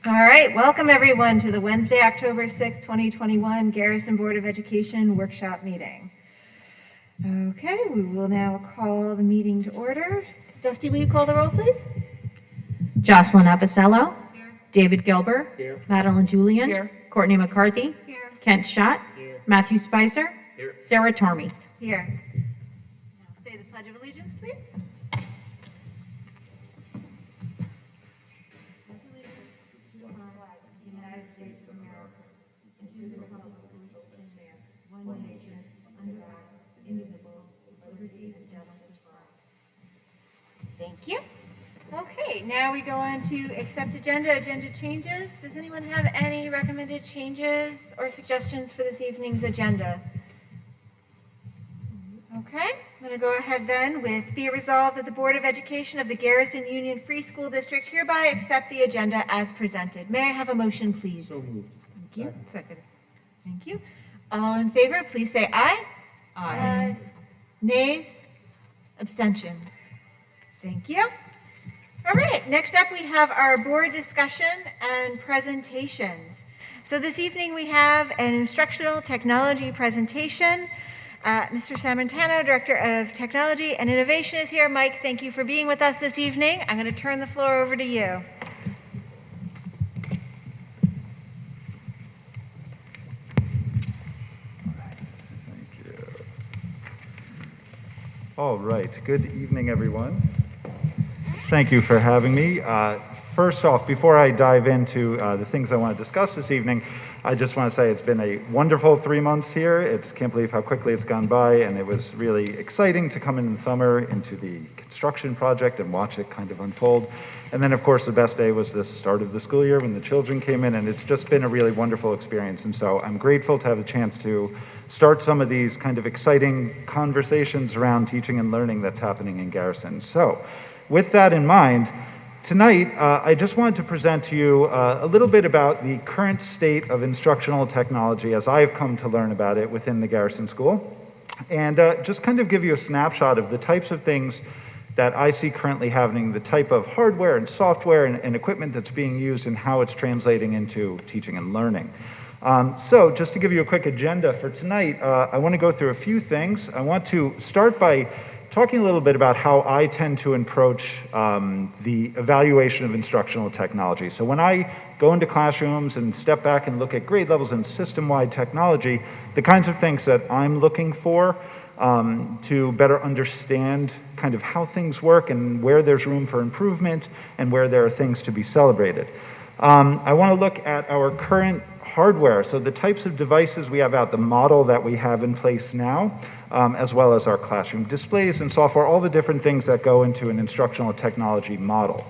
All right, welcome everyone to the Wednesday, October 6th, 2021 Garrison Board of Education workshop meeting. Okay, we will now call the meeting to order. Dusty, will you call the roll, please? Jocelyn Apicello. Here. David Gilbert. Here. Madeline Julian. Here. Courtney McCarthy. Here. Kent Schott. Here. Matthew Spicer. Here. Sarah Tormey. Here. Now say the Pledge of Allegiance, please. Thank you. Okay, now we go on to accept agenda changes. Does anyone have any recommended changes or suggestions for this evening's agenda? Okay, I'm going to go ahead then with be it resolved that the Board of Education of the Garrison Union Free School District hereby accept the agenda as presented. May I have a motion, please? So moved. Thank you. Second. Thank you. All in favor, please say aye. Aye. Nays? Abstentions? Thank you. All right, next up we have our board discussion and presentations. So this evening we have an instructional technology presentation. Mr. Sammartano, Director of Technology and Innovation is here. Mike, thank you for being with us this evening. I'm going to turn the floor over to you. Thank you. All right, good evening, everyone. Thank you for having me. First off, before I dive into the things I want to discuss this evening, I just want to say it's been a wonderful 3 months here. Can't believe how quickly it's gone by, and it was really exciting to come in the summer into the construction project and watch it kind of unfold. And then, of course, the best day was the start of the school year when the children came in, and it's just been a really wonderful experience. And so I'm grateful to have a chance to start some of these kind of exciting conversations around teaching and learning that's happening in Garrison. So with that in mind, tonight, I just wanted to present to you a little bit about the current state of instructional technology as I've come to learn about it within the Garrison School, and just kind of give you a snapshot of the types of things that I see currently happening, the type of hardware and software and equipment that's being used and how it's translating into teaching and learning. So just to give you a quick agenda for tonight, I want to go through a few things. I want to start by talking a little bit about how I tend to approach the evaluation of instructional technology. So when I go into classrooms and step back and look at grade levels and system-wide technology, the kinds of things that I'm looking for to better understand kind of how things work and where there's room for improvement and where there are things to be celebrated. I want to look at our current hardware, so the types of devices we have out, the model that we have in place now, as well as our classroom displays and software, all the different things that go into an instructional technology model.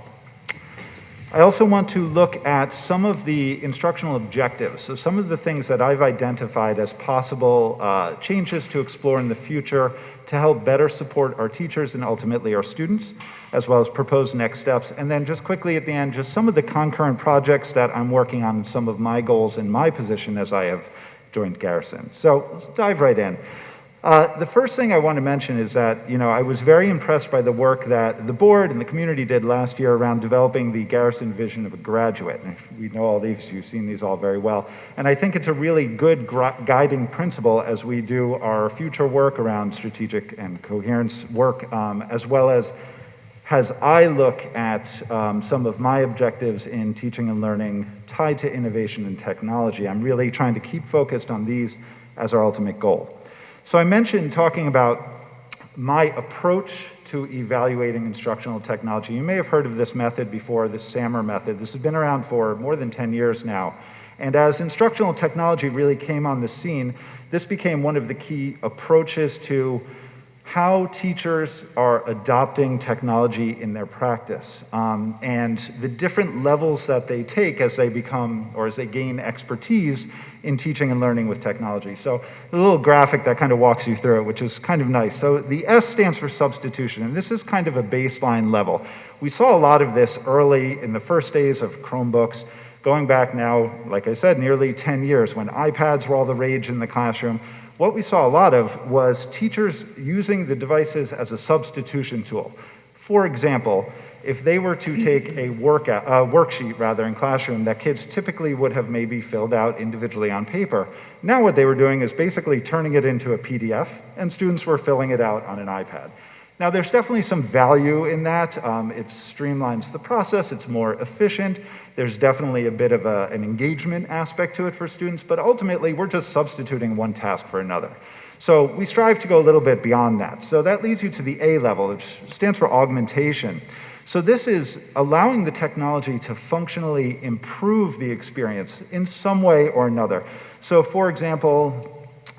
I also want to look at some of the instructional objectives, so some of the things that I've identified as possible changes to explore in the future to help better support our teachers and ultimately our students, as well as proposed next steps. And then just quickly at the end, just some of the concurrent projects that I'm working on, some of my goals in my position as I have joined Garrison. So let's dive right in. The first thing I want to mention is that, I was very impressed by the work that the board and the community did last year around developing the Garrison vision of a graduate. And we know all these, you've seen these all very well. And I think it's a really good guiding principle as we do our future work around strategic and coherence work, as well as I look at some of my objectives in teaching and learning tied to innovation and technology. I'm really trying to keep focused on these as our ultimate goal. So I mentioned talking about my approach to evaluating instructional technology. You may have heard of this method before, the SAMR method. This has been around for more than 10 years now. And as instructional technology really came on the scene, this became one of the key approaches to how teachers are adopting technology in their practice, and the different levels that they take as they become or as they gain expertise in teaching and learning with technology. So a little graphic that kind of walks you through it, which is kind of nice. So the S stands for substitution, and this is kind of a baseline level. We saw a lot of this early in the first days of Chromebooks, going back now, like I said, nearly 10 years when iPads were all the rage in the classroom. What we saw a lot of was teachers using the devices as a substitution tool. For example, if they were to take a worksheet rather in classroom that kids typically would have maybe filled out individually on paper, now what they were doing is basically turning it into a PDF, and students were filling it out on an iPad. Now, there's definitely some value in that. It streamlines the process, it's more efficient. There's definitely a bit of an engagement aspect to it for students, but ultimately we're just substituting one task for another. So we strive to go a little bit beyond that. So that leads you to the A level, which stands for augmentation. So this is allowing the technology to functionally improve the experience in some way or another. So for example,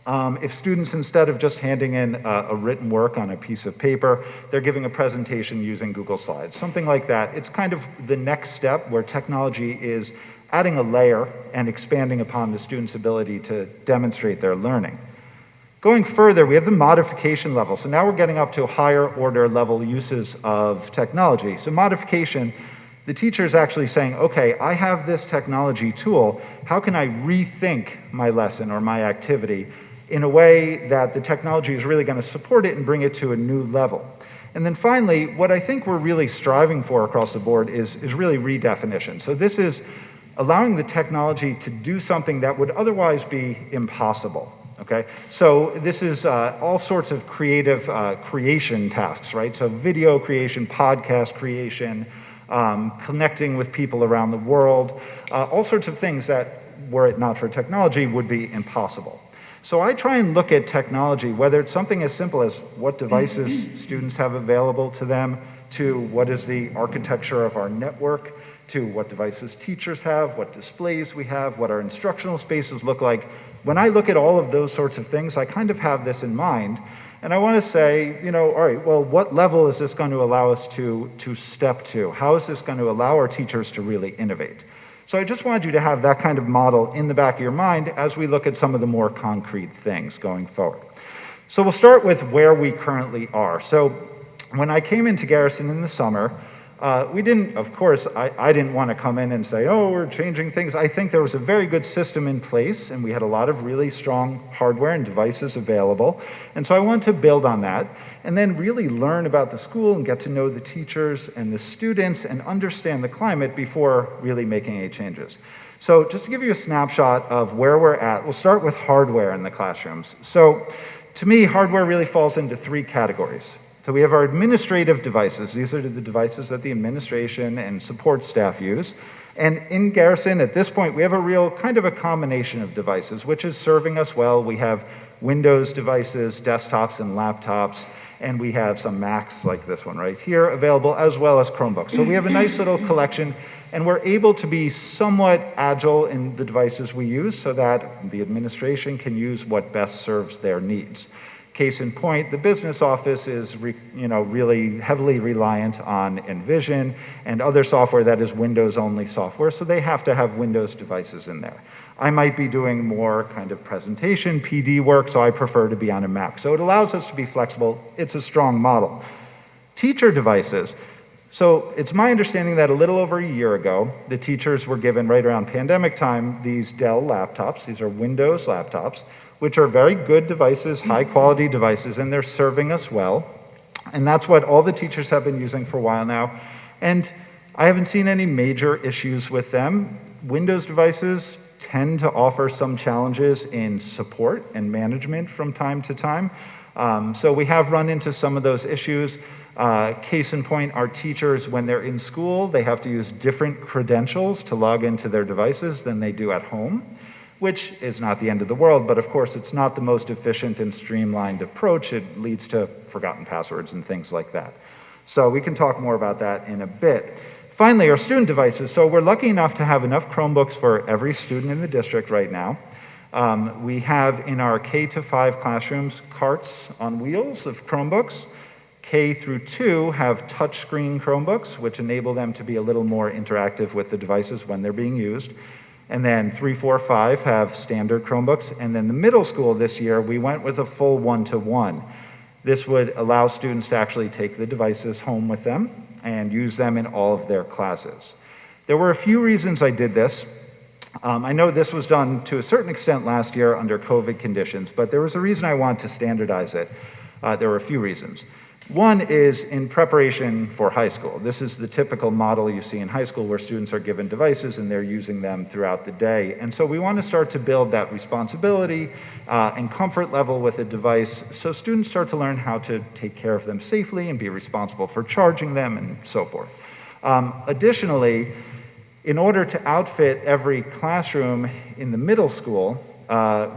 if students, instead of just handing in a written work on a piece of paper, they're giving a presentation using Google Slides, something like that. It's kind of the next step where technology is adding a layer and expanding upon the student's ability to demonstrate their learning. Going further, we have the modification level. So now we're getting up to higher order level uses of technology. So modification, the teacher is actually saying, okay, I have this technology tool. How can I rethink my lesson or my activity in a way that the technology is really going to support it and bring it to a new level? And then finally, what I think we're really striving for across the board is really redefinition. So this is allowing the technology to do something that would otherwise be impossible. Okay, so this is all sorts of creative creation tasks, right? So video creation, podcast creation, connecting with people around the world, all sorts of things that, were it not for technology, would be impossible. So I try and look at technology, whether it's something as simple as what devices students have available to them, to what is the architecture of our network, to what devices teachers have, what displays we have, what our instructional spaces look like. When I look at all of those sorts of things, I kind of have this in mind, and I want to say, all right, well, what level is this going to allow us to step to? How is this going to allow our teachers to really innovate? So I just wanted you to have that kind of model in the back of your mind as we look at some of the more concrete things going forward. So we'll start with where we currently are. So when I came into Garrison in the summer, we didn't, of course, I didn't want to come in and say, oh, we're changing things. I think there was a very good system in place, and we had a lot of really strong hardware and devices available. And so I wanted to build on that, and then really learn about the school and get to know the teachers and the students and understand the climate before really making any changes. So just to give you a snapshot of where we're at, we'll start with hardware in the classrooms. So to me, hardware really falls into three categories. So we have our administrative devices. These are the devices that the administration and support staff use. And in Garrison, at this point, we have a real kind of a combination of devices, which is serving us well. We have Windows devices, desktops and laptops, and we have some Macs like this one right here available, as well as Chromebooks. So we have a nice little collection, and we're able to be somewhat agile in the devices we use so that the administration can use what best serves their needs. Case in point, the business office is really heavily reliant on Envision and other software that is Windows-only software, so they have to have Windows devices in there. I might be doing more kind of presentation, PD work, so I prefer to be on a Mac. So it allows us to be flexible. It's a strong model. Teacher devices. So it's my understanding that a little over a year ago, the teachers were given, right around pandemic time, these Dell laptops. These are Windows laptops, which are very good devices, high quality devices, and they're serving us well. And that's what all the teachers have been using for a while now. And I haven't seen any major issues with them. Windows devices tend to offer some challenges in support and management from time to time. So we have run into some of those issues. Case in point, our teachers, when they're in school, they have to use different credentials to log into their devices than they do at home, which is not the end of the world, but of course it's not the most efficient and streamlined approach. It leads to forgotten passwords and things like that. So we can talk more about that in a bit. Finally, our student devices. So we're lucky enough to have enough Chromebooks for every student in the district right now. We have in our K-5 classrooms carts on wheels of Chromebooks. K through 2 have touchscreen Chromebooks, which enable them to be a little more interactive with the devices when they're being used. And then 3, 4, 5 have standard Chromebooks. And then the middle school this year, we went with a full 1-to-1. This would allow students to actually take the devices home with them and use them in all of their classes. There were a few reasons I did this. I know this was done to a certain extent last year under COVID conditions, but there was a reason I wanted to standardize it. There were a few reasons. One is in preparation for high school. This is the typical model you see in high school where students are given devices and they're using them throughout the day. And so we want to start to build that responsibility and comfort level with a device so students start to learn how to take care of them safely and be responsible for charging them and so forth. Additionally, in order to outfit every classroom in the middle school,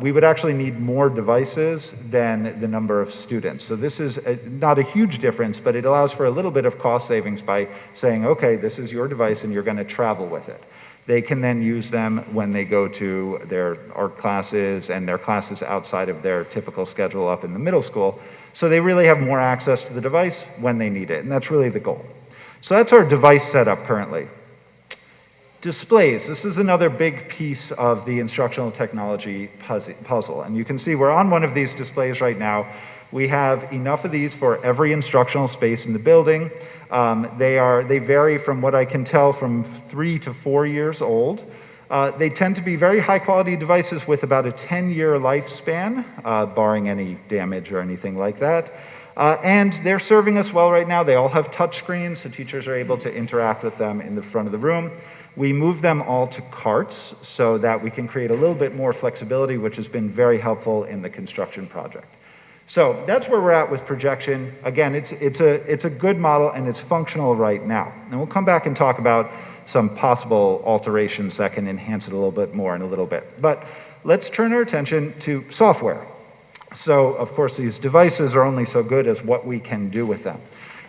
we would actually need more devices than the number of students. So this is not a huge difference, but it allows for a little bit of cost savings by saying, okay, this is your device and you're going to travel with it. They can then use them when they go to their art classes and their classes outside of their typical schedule up in the middle school. So they really have more access to the device when they need it, and that's really the goal. So that's our device setup currently. Displays. This is another big piece of the instructional technology puzzle. And you can see we're on one of these displays right now. We have enough of these for every instructional space in the building. They vary from what I can tell from 3 to 4 years old. They tend to be very high quality devices with about a 10-year lifespan, barring any damage or anything like that. And they're serving us well right now. They all have touch screens, so teachers are able to interact with them in the front of the room. We move them all to carts so that we can create a little bit more flexibility, which has been very helpful in the construction project. So that's where we're at with projection. Again, it's a good model and it's functional right now. And we'll come back and talk about some possible alterations that can enhance it a little bit more in a little bit. But let's turn our attention to software. So, of course, these devices are only so good as what we can do with them.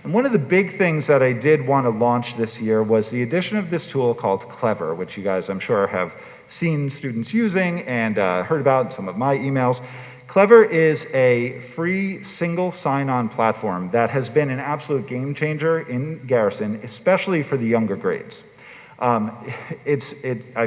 And one of the big things that I did want to launch this year was the addition of this tool called Clever, which you guys, I'm sure, have seen students using and heard about in some of my emails. Clever is a free single sign-on platform that has been an absolute game changer in Garrison, especially for the younger grades. I've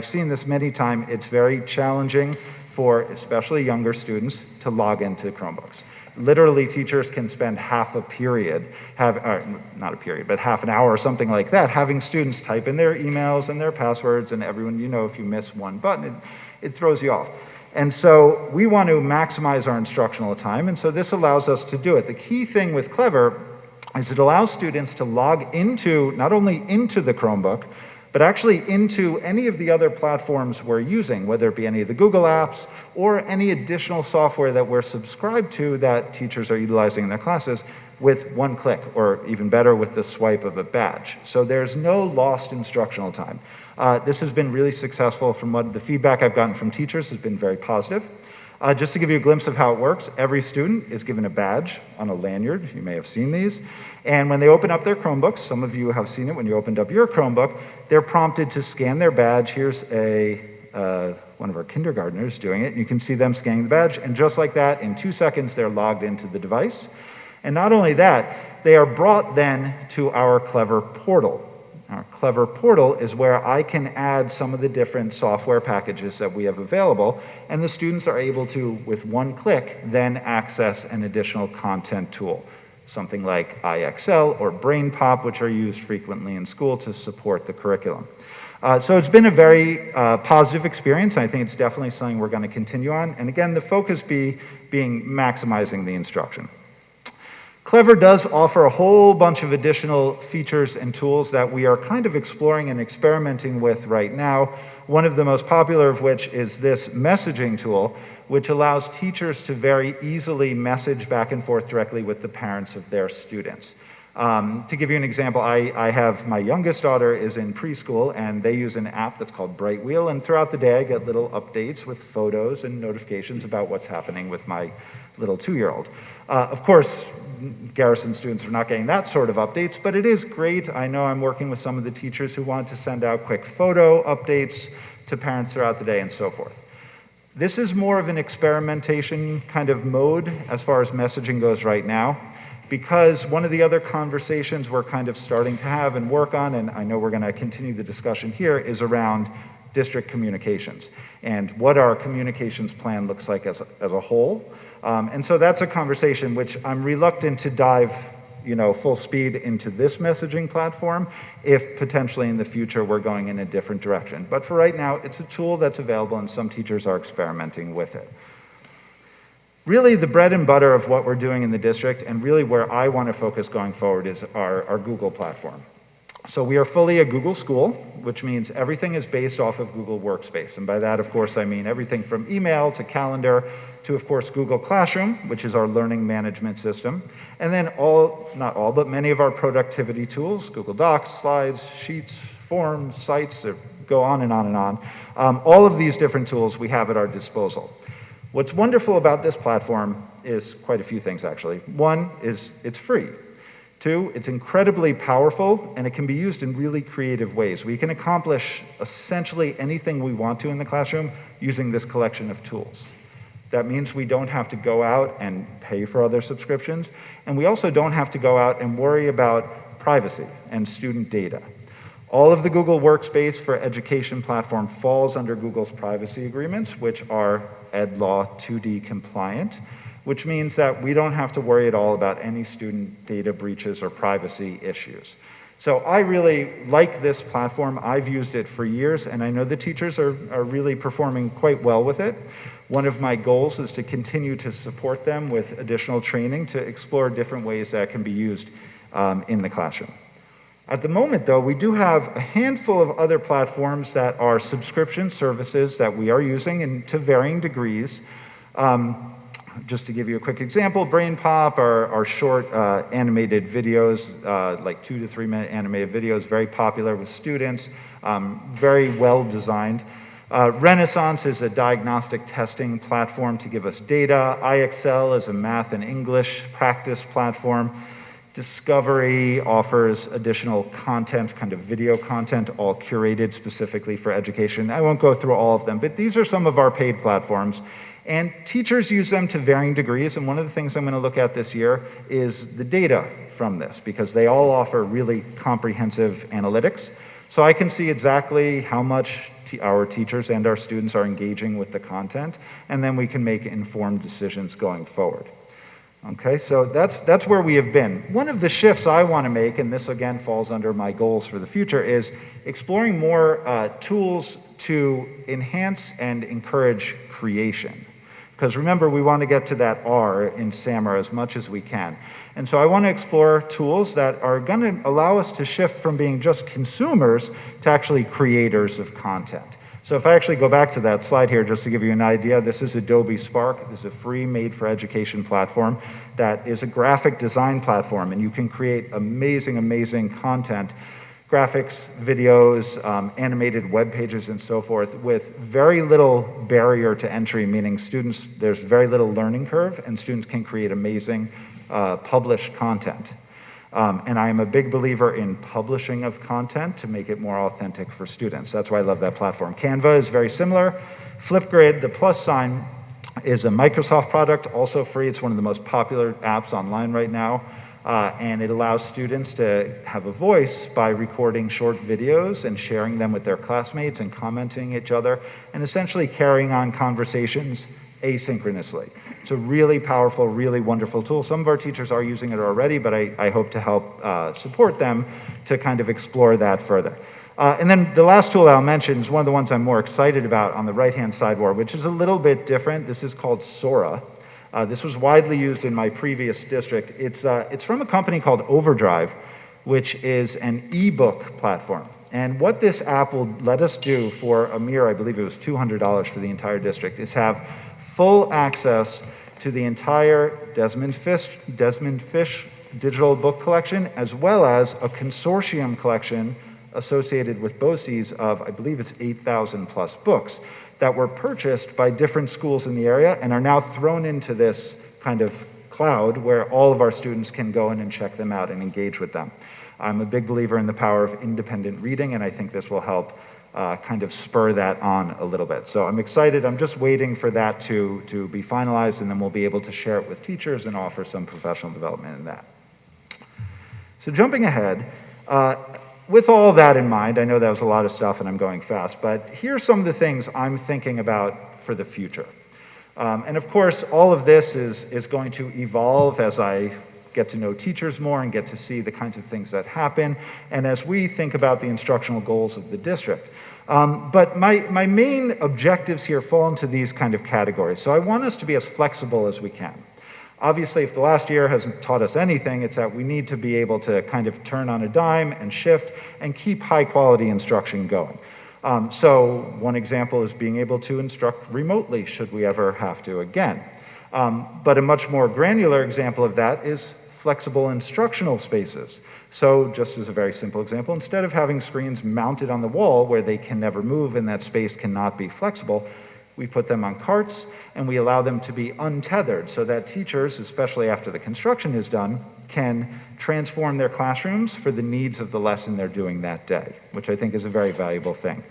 seen this many times. It's very challenging for especially younger students to log into Chromebooks. Literally, teachers can spend half a period, not a period, but half an hour or something like that, having students type in their emails and their passwords, and everyone, you know, if you miss one button, it throws you off. And so we want to maximize our instructional time, and so this allows us to do it. The key thing with Clever is it allows students to log into, not only into the Chromebook, but actually into any of the other platforms we're using, whether it be any of the Google apps or any additional software that we're subscribed to that teachers are utilizing in their classes with one click, or even better, with the swipe of a badge. So there's no lost instructional time. This has been really successful. From what the feedback I've gotten from teachers has been very positive. Just to give you a glimpse of how it works, every student is given a badge on a lanyard. You may have seen these. And when they open up their Chromebooks, some of you have seen it when you opened up your Chromebook, they're prompted to scan their badge. Here's one of our kindergartners doing it. And you can see them scanning the badge. And just like that, in 2 seconds, they're logged into the device. And not only that, they are brought then to our Clever portal. Our Clever portal is where I can add some of the different software packages that we have available, and the students are able to, with one click, then access an additional content tool, something like IXL or BrainPop, which are used frequently in school to support the curriculum. So it's been a very positive experience. I think it's definitely something we're going to continue on. And again, the focus being maximizing the instruction. Clever does offer a whole bunch of additional features and tools that we are kind of exploring and experimenting with right now. One of the most popular of which is this messaging tool, which allows teachers to very easily message back and forth directly with the parents of their students. To give you an example, I have my youngest daughter is in preschool, and they use an app that's called Bright Wheel, and throughout the day I get little updates with photos and notifications about what's happening with my little 2-year-old. Of course, Garrison students are not getting that sort of updates, but it is great. I know I'm working with some of the teachers who want to send out quick photo updates to parents throughout the day and so forth. This is more of an experimentation kind of mode as far as messaging goes right now, because one of the other conversations we're kind of starting to have and work on, and I know we're going to continue the discussion here, is around district communications and what our communications plan looks like as a whole. And so that's a conversation which I'm reluctant to dive, full speed into this messaging platform if potentially in the future we're going in a different direction. But for right now, it's a tool that's available and some teachers are experimenting with it. Really, the bread and butter of what we're doing in the district, and really where I want to focus going forward, is our Google platform. So we are fully a Google school, which means everything is based off of Google Workspace. And by that, of course, I mean everything from email to calendar to, of course, Google Classroom, which is our learning management system. And then not all, but many of our productivity tools, Google Docs, Slides, Sheets, Forms, Sites, go on and on and on. All of these different tools we have at our disposal. What's wonderful about this platform is quite a few things, actually. One is it's free. Two, it's incredibly powerful, and it can be used in really creative ways. We can accomplish essentially anything we want to in the classroom using this collection of tools. That means we don't have to go out and pay for other subscriptions, and we also don't have to go out and worry about privacy and student data. All of the Google Workspace for Education platform falls under Google's privacy agreements, which are EdLaw 2D compliant, which means that we don't have to worry at all about any student data breaches or privacy issues. So I really like this platform. I've used it for years, and I know the teachers are really performing quite well with it. One of my goals is to continue to support them with additional training to explore different ways that can be used in the classroom. At the moment, though, we do have a handful of other platforms that are subscription services that we are using to varying degrees. Just to give you a quick example, BrainPop are short animated videos, like 2 to 3 minute animated videos, very popular with students, very well designed. Renaissance is a diagnostic testing platform to give us data. iExcel is a math and English practice platform. Discovery offers additional content, kind of video content, all curated specifically for education. I won't go through all of them, but these are some of our paid platforms. And teachers use them to varying degrees, and one of the things I'm going to look at this year is the data from this, because they all offer really comprehensive analytics. So I can see exactly how much our teachers and our students are engaging with the content, and then we can make informed decisions going forward. Okay, so that's where we have been. One of the shifts I want to make, and this again falls under my goals for the future, is exploring more tools to enhance and encourage creation. Because remember, we want to get to that R in SAMR as much as we can. And so I want to explore tools that are going to allow us to shift from being just consumers to actually creators of content. So if I actually go back to that slide here, just to give you an idea, this is Adobe Spark. This is a free made for education platform that is a graphic design platform, and you can create amazing, amazing content, graphics, videos, animated web pages, and so forth, with very little barrier to entry, meaning students, there's very little learning curve, and students can create amazing published content. And I am a big believer in publishing of content to make it more authentic for students. That's why I love that platform. Canva is very similar. Flipgrid, the plus sign, is a Microsoft product, also free. It's one of the most popular apps online right now. And it allows students to have a voice by recording short videos and sharing them with their classmates and commenting each other, and essentially carrying on conversations asynchronously. It's a really powerful, really wonderful tool. Some of our teachers are using it already, but I hope to help support them to kind of explore that further. And then the last tool I'll mention is one of the ones I'm more excited about on the right-hand sidebar, which is a little bit different. This is called Sora. This was widely used in my previous district. It's from a company called Overdrive, which is an ebook platform. And what this app will let us do for a mere, I believe it was $200 for the entire district, is have full access to the entire Desmond Fish digital book collection, as well as a consortium collection associated with BOCES of, I believe it's 8,000 plus books that were purchased by different schools in the area and are now thrown into this kind of cloud where all of our students can go in and check them out and engage with them. I'm a big believer in the power of independent reading, and I think this will help kind of spur that on a little bit. So I'm excited. I'm just waiting for that to be finalized, and then we'll be able to share it with teachers and offer some professional development in that. So jumping ahead, with all that in mind, I know that was a lot of stuff and I'm going fast, but here's some of the things I'm thinking about for the future. And of course, all of this is going to evolve as I get to know teachers more and get to see the kinds of things that happen, and as we think about the instructional goals of the district. But my main objectives here fall into these kind of categories. So I want us to be as flexible as we can. Obviously, if the last year hasn't taught us anything, it's that we need to be able to kind of turn on a dime and shift and keep high quality instruction going. So one example is being able to instruct remotely should we ever have to again. But a much more granular example of that is flexible instructional spaces. So just as a very simple example, instead of having screens mounted on the wall where they can never move and that space cannot be flexible, we put them on carts and we allow them to be untethered so that teachers, especially after the construction is done, can transform their classrooms for the needs of the lesson they're doing that day, which I think is a very valuable thing.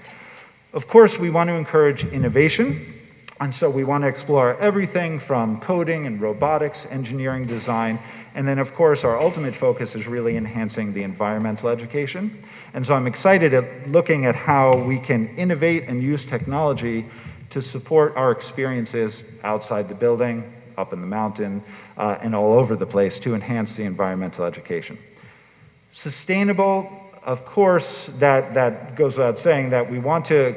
Of course, we want to encourage innovation, and so we want to explore everything from coding and robotics, engineering design, and then of course our ultimate focus is really enhancing the environmental education. And so I'm excited at looking at how we can innovate and use technology to support our experiences outside the building, up in the mountain, and all over the place to enhance the environmental education. Sustainable, of course, that goes without saying that we want to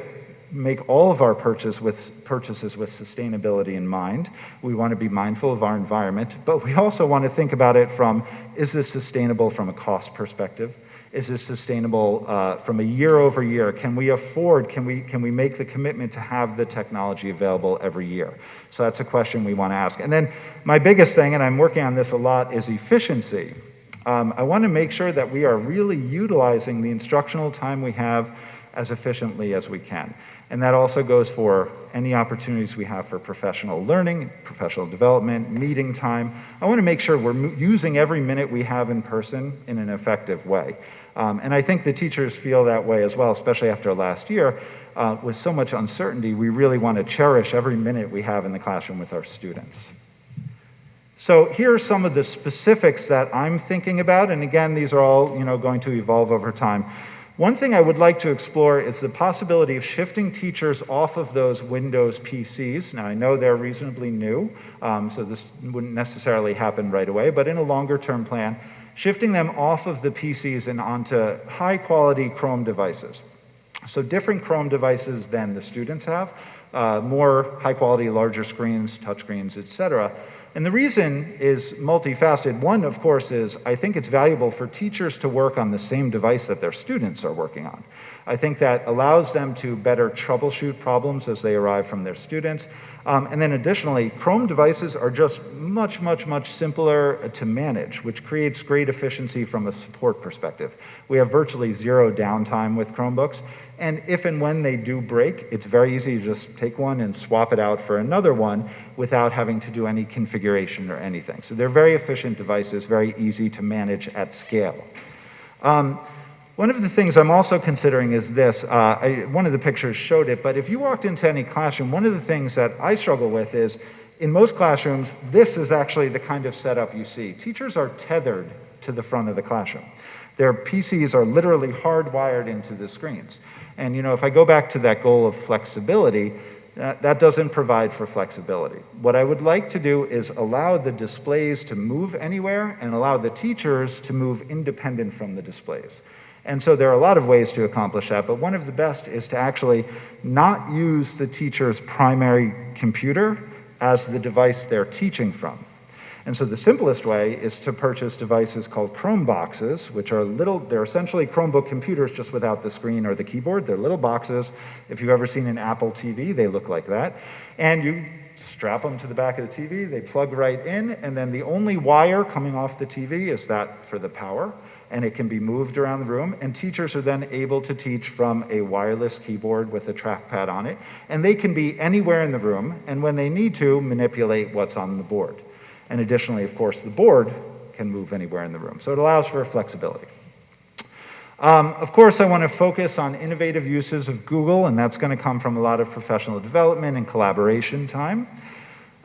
make all of our purchases with sustainability in mind. We want to be mindful of our environment, but we also want to think about it from, is this sustainable from a cost perspective? Is this sustainable from a year over year? Can we afford, can we make the commitment to have the technology available every year? So that's a question we want to ask. And then my biggest thing, and I'm working on this a lot, is efficiency. I want to make sure that we are really utilizing the instructional time we have as efficiently as we can. And that also goes for any opportunities we have for professional learning, professional development, meeting time. I want to make sure we're using every minute we have in person in an effective way. And I think the teachers feel that way as well, especially after last year. With so much uncertainty, we really want to cherish every minute we have in the classroom with our students. So here are some of the specifics that I'm thinking about, and again, these are all going to evolve over time. One thing I would like to explore is the possibility of shifting teachers off of those Windows PCs. Now, I know they're reasonably new, so this wouldn't necessarily happen right away, but in a longer term plan, shifting them off of the PCs and onto high quality Chrome devices. So different Chrome devices than the students have, more high quality, larger screens, touch screens, etc. And the reason is multifaceted. One, of course, is I think it's valuable for teachers to work on the same device that their students are working on. I think that allows them to better troubleshoot problems as they arrive from their students. And then additionally, Chrome devices are just much simpler to manage, which creates great efficiency from a support perspective. We have virtually zero downtime with Chromebooks. And if and when they do break, it's very easy to just take one and swap it out for another one without having to do any configuration or anything. So they're very efficient devices, very easy to manage at scale. One of the things I'm also considering is this. One of the pictures showed it, but if you walked into any classroom, one of the things that I struggle with is, in most classrooms, this is actually the kind of setup you see. Teachers are tethered to the front of the classroom. Their PCs are literally hardwired into the screens. And if I go back to that goal of flexibility, that doesn't provide for flexibility. What I would like to do is allow the displays to move anywhere and allow the teachers to move independent from the displays. And so there are a lot of ways to accomplish that, but one of the best is to actually not use the teacher's primary computer as the device they're teaching from. And so the simplest way is to purchase devices called Chrome boxes, which are they're essentially Chromebook computers just without the screen or the keyboard. They're little boxes. If you've ever seen an Apple TV, they look like that. And you strap them to the back of the TV, they plug right in, and then the only wire coming off the TV is that for the power, and it can be moved around the room, and teachers are then able to teach from a wireless keyboard with a trackpad on it, and they can be anywhere in the room, and when they need to, manipulate what's on the board. And additionally, of course, the board can move anywhere in the room. So it allows for flexibility. Of course, I want to focus on innovative uses of Google, and that's going to come from a lot of professional development and collaboration time.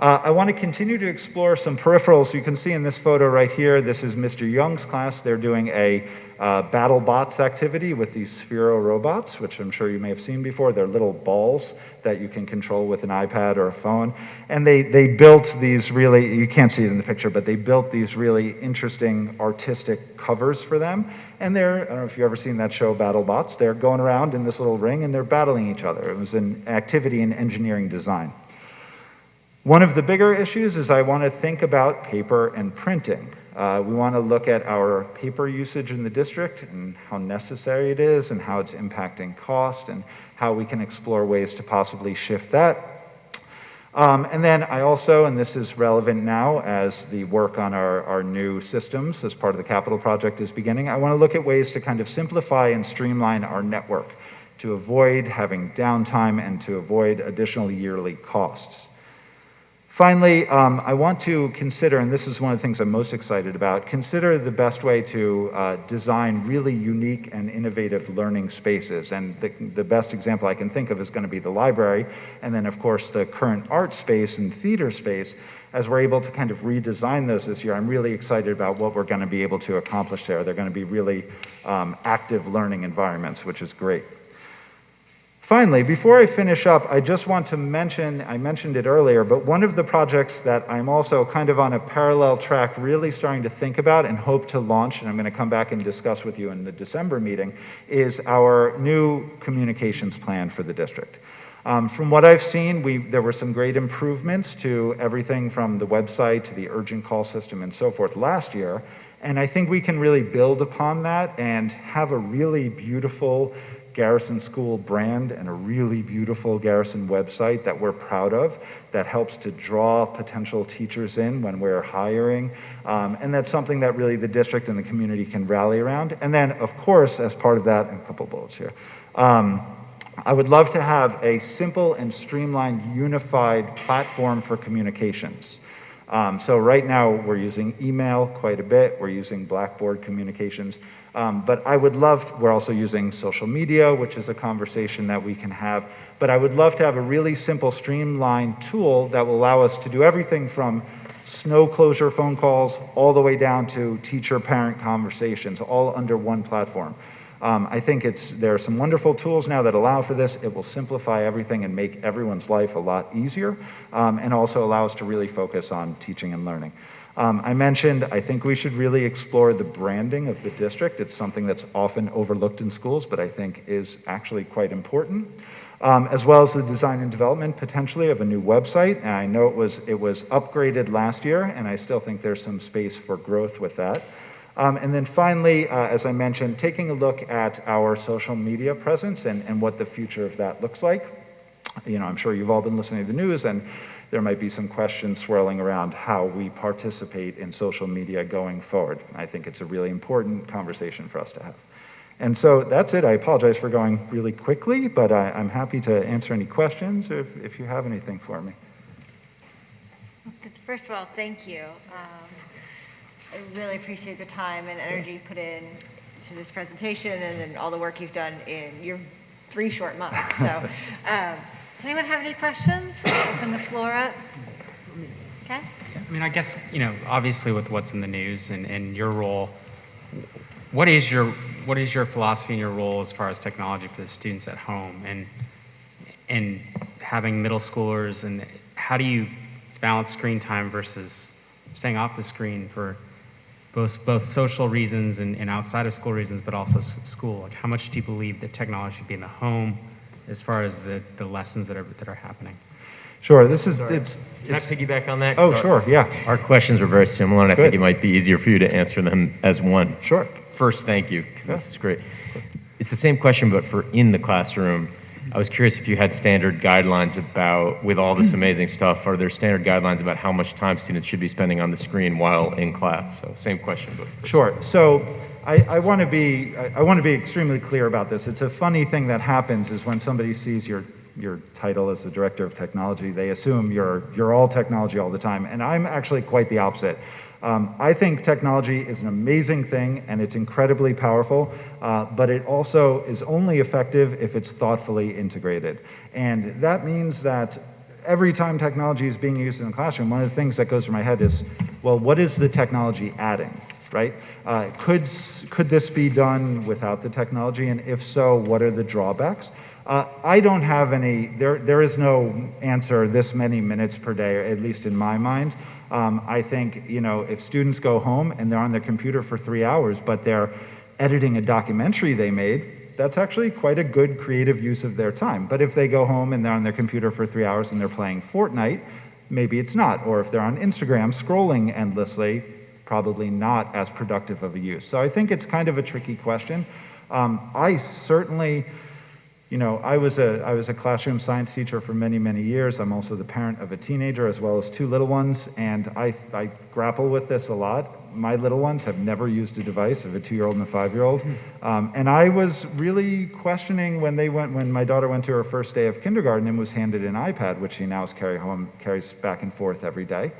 I want to continue to explore some peripherals. You can see in this photo right here, this is Mr. Young's class. They're doing a battle bots activity with these Sphero robots, which I'm sure you may have seen before. They're little balls that you can control with an iPad or a phone. And they built these really, you can't see it in the picture, but they built these really interesting artistic covers for them. And they're, I don't know if you've ever seen that show, Battle Bots. They're going around in this little ring and they're battling each other. It was an activity in engineering design. One of the bigger issues is I want to think about paper and printing. We want to look at our paper usage in the district and how necessary it is and how it's impacting cost and how we can explore ways to possibly shift that. And then I also, and this is relevant now as the work on our new systems as part of the capital project is beginning, I want to look at ways to kind of simplify and streamline our network to avoid having downtime and to avoid additional yearly costs. Finally, I want to consider, and this is one of the things I'm most excited about, consider the best way to design really unique and innovative learning spaces. And the best example I can think of is going to be the library, and then of course the current art space and theater space. As we're able to kind of redesign those this year, I'm really excited about what we're going to be able to accomplish there. They're going to be really active learning environments, which is great. Finally, before I finish up, I just want to mention, I mentioned it earlier, but one of the projects that I'm also kind of on a parallel track really starting to think about and hope to launch, and I'm going to come back and discuss with you in the December meeting, is our new communications plan for the district. From what I've seen, there were some great improvements to everything from the website to the urgent call system and so forth last year, and I think we can really build upon that and have a really beautiful Garrison School brand and a really beautiful Garrison website that we're proud of, that helps to draw potential teachers in when we're hiring. And that's something that really the district and the community can rally around. And then, of course, as part of that, and a couple bullets here, I would love to have a simple and streamlined, unified platform for communications. So right now, we're using email quite a bit. We're using Blackboard communications. But I would love, we're also using social media, which is a conversation that we can have. But I would love to have a really simple, streamlined tool that will allow us to do everything from snow closure phone calls all the way down to teacher-parent conversations, all under one platform. I think there are some wonderful tools now that allow for this. It will simplify everything and make everyone's life a lot easier, and also allow us to really focus on teaching and learning. I mentioned, I think we should really explore the branding of the district. It's something that's often overlooked in schools, but I think is actually quite important. As well as the design and development, potentially, of a new website. And I know it was upgraded last year, and I still think there's some space for growth with that. And then finally, as I mentioned, taking a look at our social media presence and what the future of that looks like. You know, I'm sure you've all been listening to the news, and there might be some questions swirling around how we participate in social media going forward. I think it's a really important conversation for us to have. And so that's it. I apologize for going really quickly, but I'm happy to answer any questions if you have anything for me. First of all, thank you. I really appreciate the time and energy you put in to this presentation and then all the work you've done in your 3 short months. So, does anyone have any questions? Open the floor up. Okay. I mean, I guess, you know, obviously with what's in the news and your role, what is your philosophy and your role as far as technology for the students at home and having middle schoolers, and how do you balance screen time versus staying off the screen for both social reasons and outside of school reasons, but also school? Like, how much do you believe that technology should be in the home as far as the lessons that are happening? Sure, Can I piggyback on that? Oh, sure, yeah. Our questions are very similar, and I think it might be easier for you to answer them as one. Sure. First, thank you, because this is great. It's the same question, but for in the classroom. I was curious if you had standard guidelines about, with all this amazing stuff, are there standard guidelines about how much time students should be spending on the screen while in class? So same question, but. Sure. So I want to be extremely clear about this. It's a funny thing that happens is when somebody sees your title as the director of technology, they assume you're all technology all the time, and I'm actually quite the opposite. I think technology is an amazing thing and it's incredibly powerful, but it also is only effective if it's thoughtfully integrated. And that means that every time technology is being used in the classroom, one of the things that goes through my head is, well, what is the technology adding, right? Could this be done without the technology? And if so, what are the drawbacks? I don't have any, there is no answer this many minutes per day, or at least in my mind. I think, if students go home and they're on their computer for 3 hours, but they're editing a documentary they made, that's actually quite a good creative use of their time. But if they go home and they're on their computer for 3 hours and they're playing Fortnite, maybe it's not. Or if they're on Instagram scrolling endlessly, probably not as productive of a use. So I think it's kind of a tricky question. I certainly, I was a classroom science teacher for many, many years. I'm also the parent of a teenager as well as 2 little ones, and I grapple with this a lot. My little ones have never used a device, of a 2-year-old and a 5-year-old. And I was really questioning when my daughter went to her first day of kindergarten and was handed an iPad, which she now carries back and forth every day.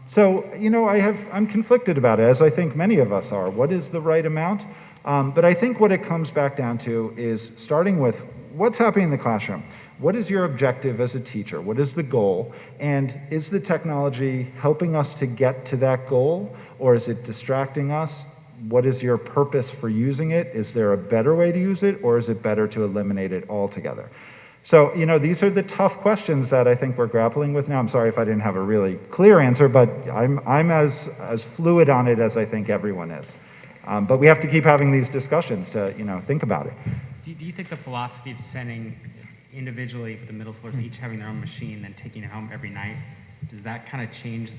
So, I'm conflicted about it, as I think many of us are. What is the right amount? But I think what it comes back down to is starting with what's happening in the classroom. What is your objective as a teacher? What is the goal? And is the technology helping us to get to that goal, or is it distracting us? What is your purpose for using it? Is there a better way to use it, or is it better to eliminate it altogether? So, these are the tough questions that I think we're grappling with now. I'm sorry if I didn't have a really clear answer, but I'm as fluid on it as I think everyone is. But we have to keep having these discussions to, think about it. Do you think the philosophy of sending individually for the middle schoolers, each having their own machine, then taking it home every night, does that kind of change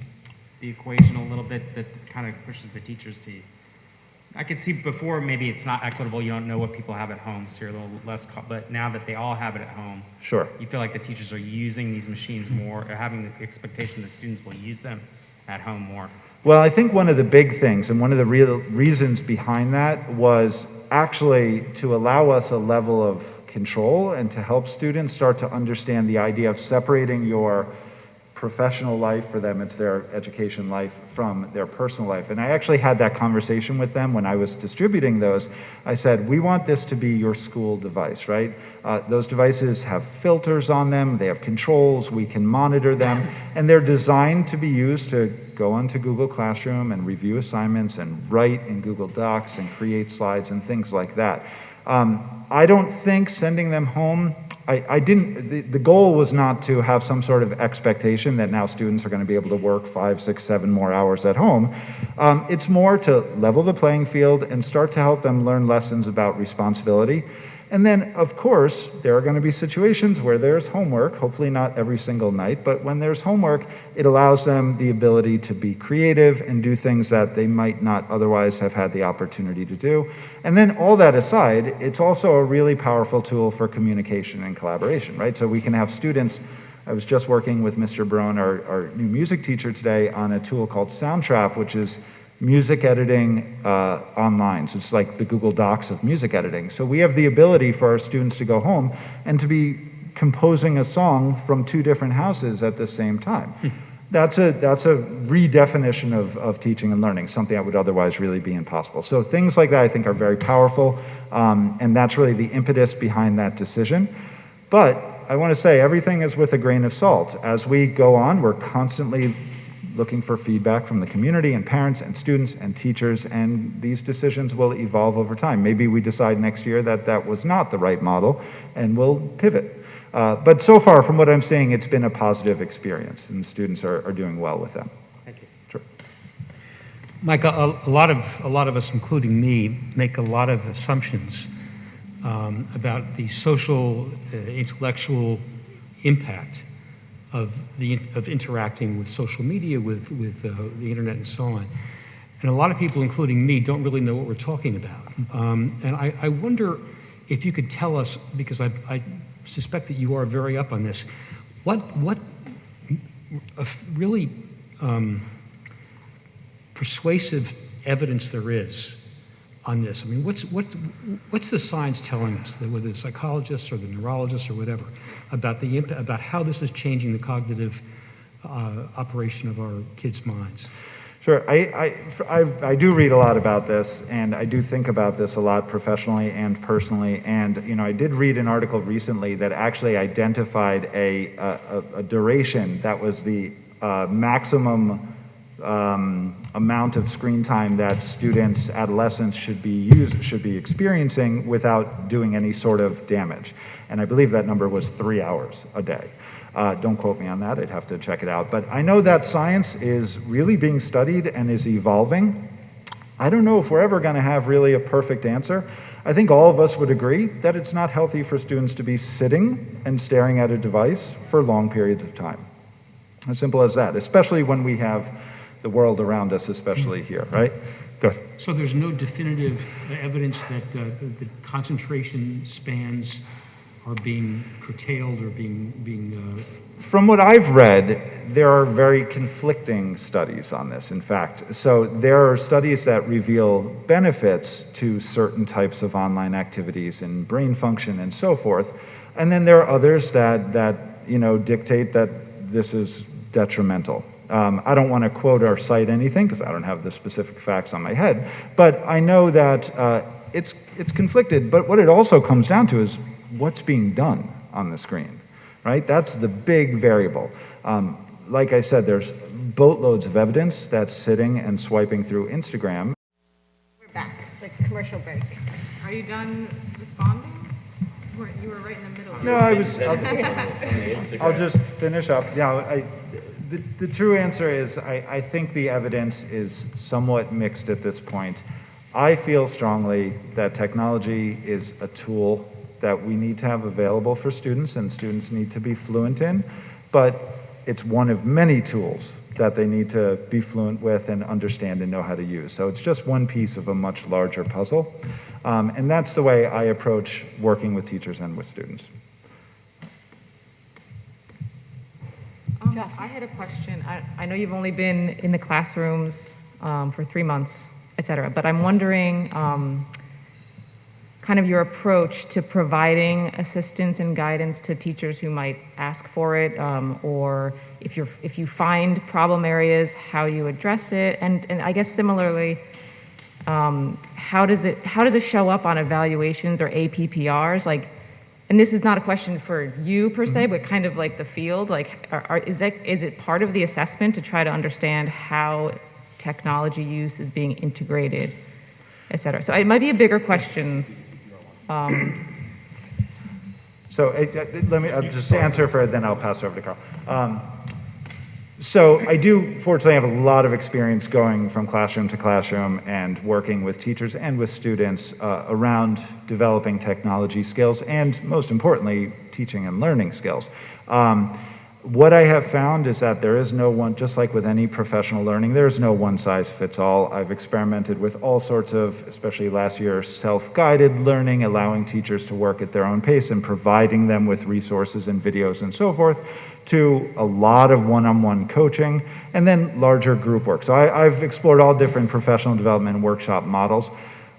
the equation a little bit, that kind of pushes the teachers to? I could see before maybe it's not equitable, you don't know what people have at home, so you're a little less, but now that they all have it at home, Sure. you feel like the teachers are using these machines more, or having the expectation that students will use them at home more. Well, I think one of the big things, and one of the real reasons behind that, was actually to allow us a level of control and to help students start to understand the idea of separating your professional life, for them it's their education life, from their personal life. And I actually had that conversation with them when I was distributing those. I said, we want this to be your school device, right? Those devices have filters on them, they have controls, we can monitor them, and they're designed to be used to go onto Google Classroom and review assignments and write in Google Docs and create slides and things like that. I don't think sending them home, the goal was not to have some sort of expectation that now students are going to be able to work 5, 6, 7 more hours at home. It's more to level the playing field and start to help them learn lessons about responsibility. And then, of course, there are going to be situations where there's homework, hopefully not every single night, but when there's homework, it allows them the ability to be creative and do things that they might not otherwise have had the opportunity to do. And then all that aside, it's also a really powerful tool for communication and collaboration, right? So we can have students. I was just working with Mr. Brown, our new music teacher today, on a tool called Soundtrap, which is music editing online. So it's like the Google Docs of music editing. So we have the ability for our students to go home and to be composing a song from 2 different houses at the same time. That's a redefinition of teaching and learning, something that would otherwise really be impossible. So things like that I think are very powerful, and that's really the impetus behind that decision. But I want to say everything is with a grain of salt. As we go on, we're constantly looking for feedback from the community and parents and students and teachers, and these decisions will evolve over time. Maybe we decide next year that that was not the right model, and we'll pivot. But so far, from what I'm seeing, it's been a positive experience, and students are doing well with them. Thank you. Sure. Mike, a lot of us, including me, make a lot of assumptions about the social, intellectual impact of interacting with social media, with the internet and so on. And a lot of people, including me, don't really know what we're talking about. And I wonder if you could tell us, because I suspect that you are very up on this, what really persuasive evidence there is on this. I mean, what's the science telling us, that whether the psychologists or the neurologists or whatever, about how this is changing the cognitive operation of our kids' minds? Sure. I do read a lot about this, and I do think about this a lot professionally and personally. And I did read an article recently that actually identified a duration that was the maximum amount of screen time that students, adolescents should be experiencing without doing any sort of damage. And I believe that number was 3 hours a day. Don't quote me on that, I'd have to check it out. But I know that science is really being studied and is evolving. I don't know if we're ever going to have really a perfect answer. I think all of us would agree that it's not healthy for students to be sitting and staring at a device for long periods of time. As simple as that, especially when we have the world around us, especially here, right? Go ahead. So there's no definitive evidence that the concentration spans are being curtailed or being From what I've read, there are very conflicting studies on this, in fact. So there are studies that reveal benefits to certain types of online activities and brain function and so forth. And then there are others that dictate that this is detrimental. I don't want to quote or cite anything because I don't have the specific facts on my head, but I know that it's conflicted. But what it also comes down to is what's being done on the screen, right? That's the big variable. Like I said, there's boatloads of evidence that's sitting and swiping through Instagram. We're back. It's a commercial break. Are you done responding? You were right in the middle. No, I'll just finish up. The true answer is I think the evidence is somewhat mixed at this point. I feel strongly that technology is a tool that we need to have available for students and students need to be fluent in, but it's one of many tools that they need to be fluent with and understand and know how to use. So it's just one piece of a much larger puzzle. And that's the way I approach working with teachers and with students. I had a question. I know you've only been in the classrooms for 3 months, et cetera, but I'm wondering kind of your approach to providing assistance and guidance to teachers who might ask for it, or if you find problem areas, how you address it, and I guess similarly, how does it show up on evaluations or APPRs? Like, and this is not a question for you per se, but kind of like the field. Like, is it part of the assessment to try to understand how technology use is being integrated, et cetera? So it might be a bigger question. So let me just answer for it, then I'll pass over to Carl. So I do fortunately have a lot of experience going from classroom to classroom and working with teachers and with students around developing technology skills and, most importantly, teaching and learning skills. What I have found is that there is no one, just like with any professional learning, there is no one size fits all. I've experimented with all sorts of, especially last year, self-guided learning, allowing teachers to work at their own pace and providing them with resources and videos and so forth, to a lot of one-on-one coaching, and then larger group work. So I've explored all different professional development and workshop models.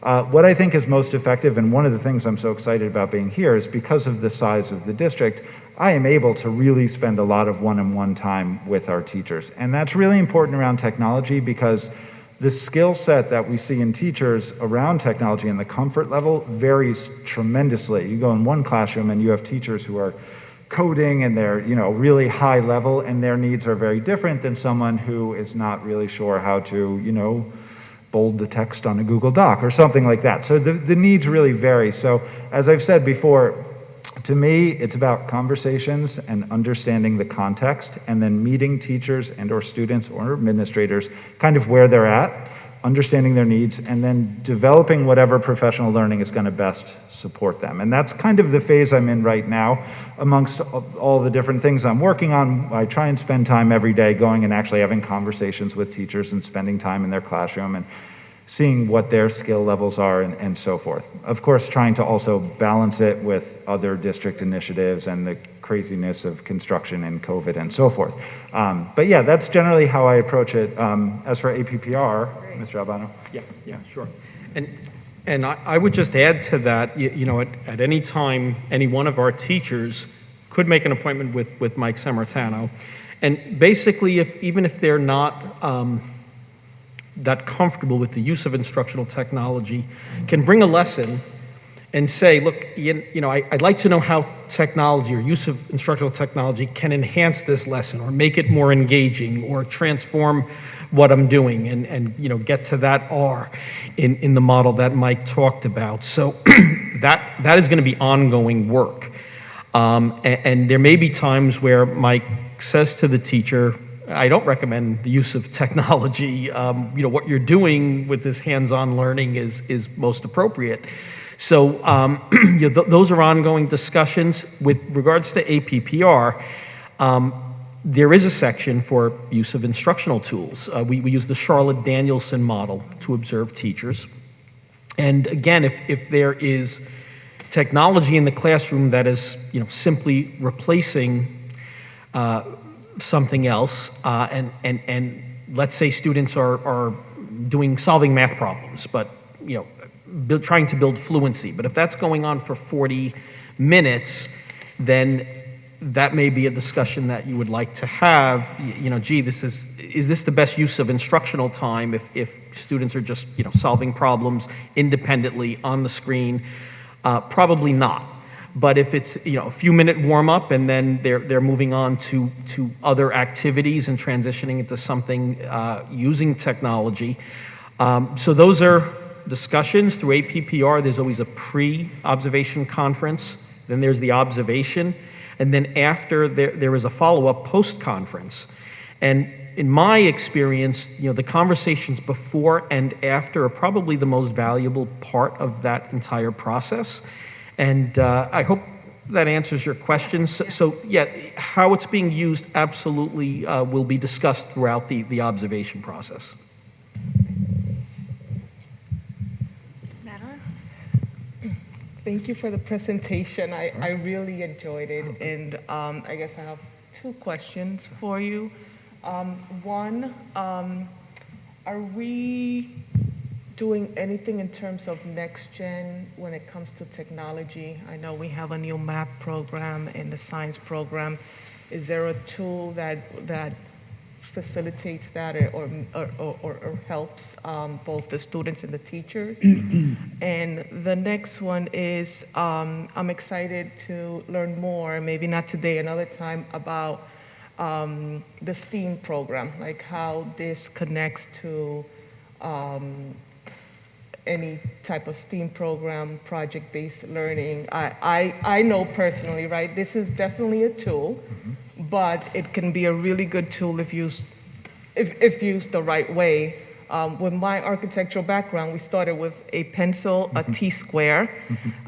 What I think is most effective, and one of the things I'm so excited about being here, is because of the size of the district, I am able to really spend a lot of one-on-one time with our teachers. And that's really important around technology because the skill set that we see in teachers around technology and the comfort level varies tremendously. You go in one classroom and you have teachers who are coding and they're really high level, and their needs are very different than someone who is not really sure how to bold the text on a Google Doc or something like that. So the needs really vary. So as I've said before, to me, it's about conversations and understanding the context, and then meeting teachers and or students or administrators kind of where they're at, understanding their needs, and then developing whatever professional learning is going to best support them. And that's kind of the phase I'm in right now. Amongst all the different things I'm working on, I try and spend time every day going and actually having conversations with teachers and spending time in their classroom and seeing what their skill levels are and so forth. Of course, trying to also balance it with other district initiatives and the craziness of construction and COVID and so forth. But yeah, that's generally how I approach it. As for APPR, Mr. Albano. Yeah, sure. And I would just add to that, at any time, any one of our teachers could make an appointment with Mike Sammartano. And basically, even if they're not that comfortable with the use of instructional technology can bring a lesson and say, look, I'd like to know how technology or use of instructional technology can enhance this lesson or make it more engaging or transform what I'm doing and get to that R in the model that Mike talked about. So that is going to be ongoing work. And there may be times where Mike says to the teacher, I don't recommend the use of technology. What you're doing with this hands-on learning is most appropriate. So those are ongoing discussions. With regards to APPR, there is a section for use of instructional tools. We use the Charlotte Danielson model to observe teachers. And again, if there is technology in the classroom that is simply replacing something else, and let's say students are solving math problems, but trying to build fluency. But if that's going on for 40 minutes, then that may be a discussion that you would like to have. Is this the best use of instructional time if students are just solving problems independently on the screen? Probably not. But if it's a few minute warm up and then they're moving on to other activities and transitioning into something using technology, so those are discussions through APPR. There's always a pre-observation conference, then there's the observation, and then after there is a follow-up post-conference. And in my experience, the conversations before and after are probably the most valuable part of that entire process. And I hope that answers your questions. So yeah, how it's being used absolutely will be discussed throughout the observation process. Thank you for the presentation. I really enjoyed it. And I guess I have two questions for you. One, are we doing anything in terms of next gen when it comes to technology? I know we have a new math program and the science program. Is there a tool that facilitates that or helps both the students and the teachers? And the next one is, I'm excited to learn more, maybe not today, another time, about the STEAM program, like how this connects to any type of STEAM program, project-based learning. I know personally, right, this is definitely a tool, but it can be a really good tool if used the right way. With my architectural background, we started with a pencil, a T-square,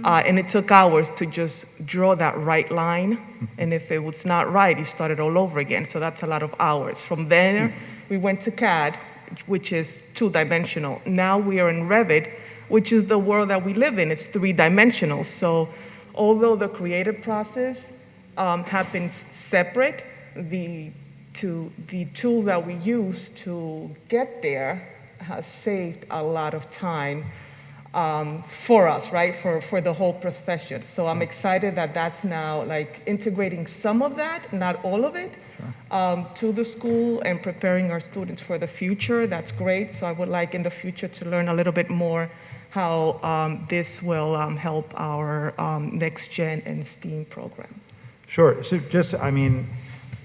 and it took hours to just draw that right line. And if it was not right, you started all over again. So that's a lot of hours. From there, we went to CAD, which is two-dimensional. Now we are in Revit, which is the world that we live in. It's three-dimensional. So although the creative process happens separate, the tool that we use to get there has saved a lot of time for us, right? For the whole profession. So I'm excited that that's now like integrating some of that, not all of it, to the school and preparing our students for the future. That's great. So I would like in the future to learn a little bit more how this will help our next gen and STEAM program. Sure. So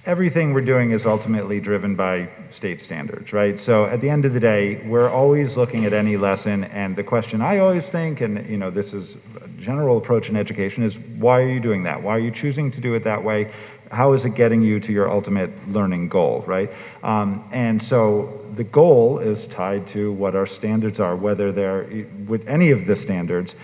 everything we're doing is ultimately driven by state standards, right? So at the end of the day, we're always looking at any lesson, and the question I always think, and this is a general approach in education, is why are you doing that? Why are you choosing to do it that way? How is it getting you to your ultimate learning goal, right? And so the goal is tied to what our standards are, whether they're with any of the standards,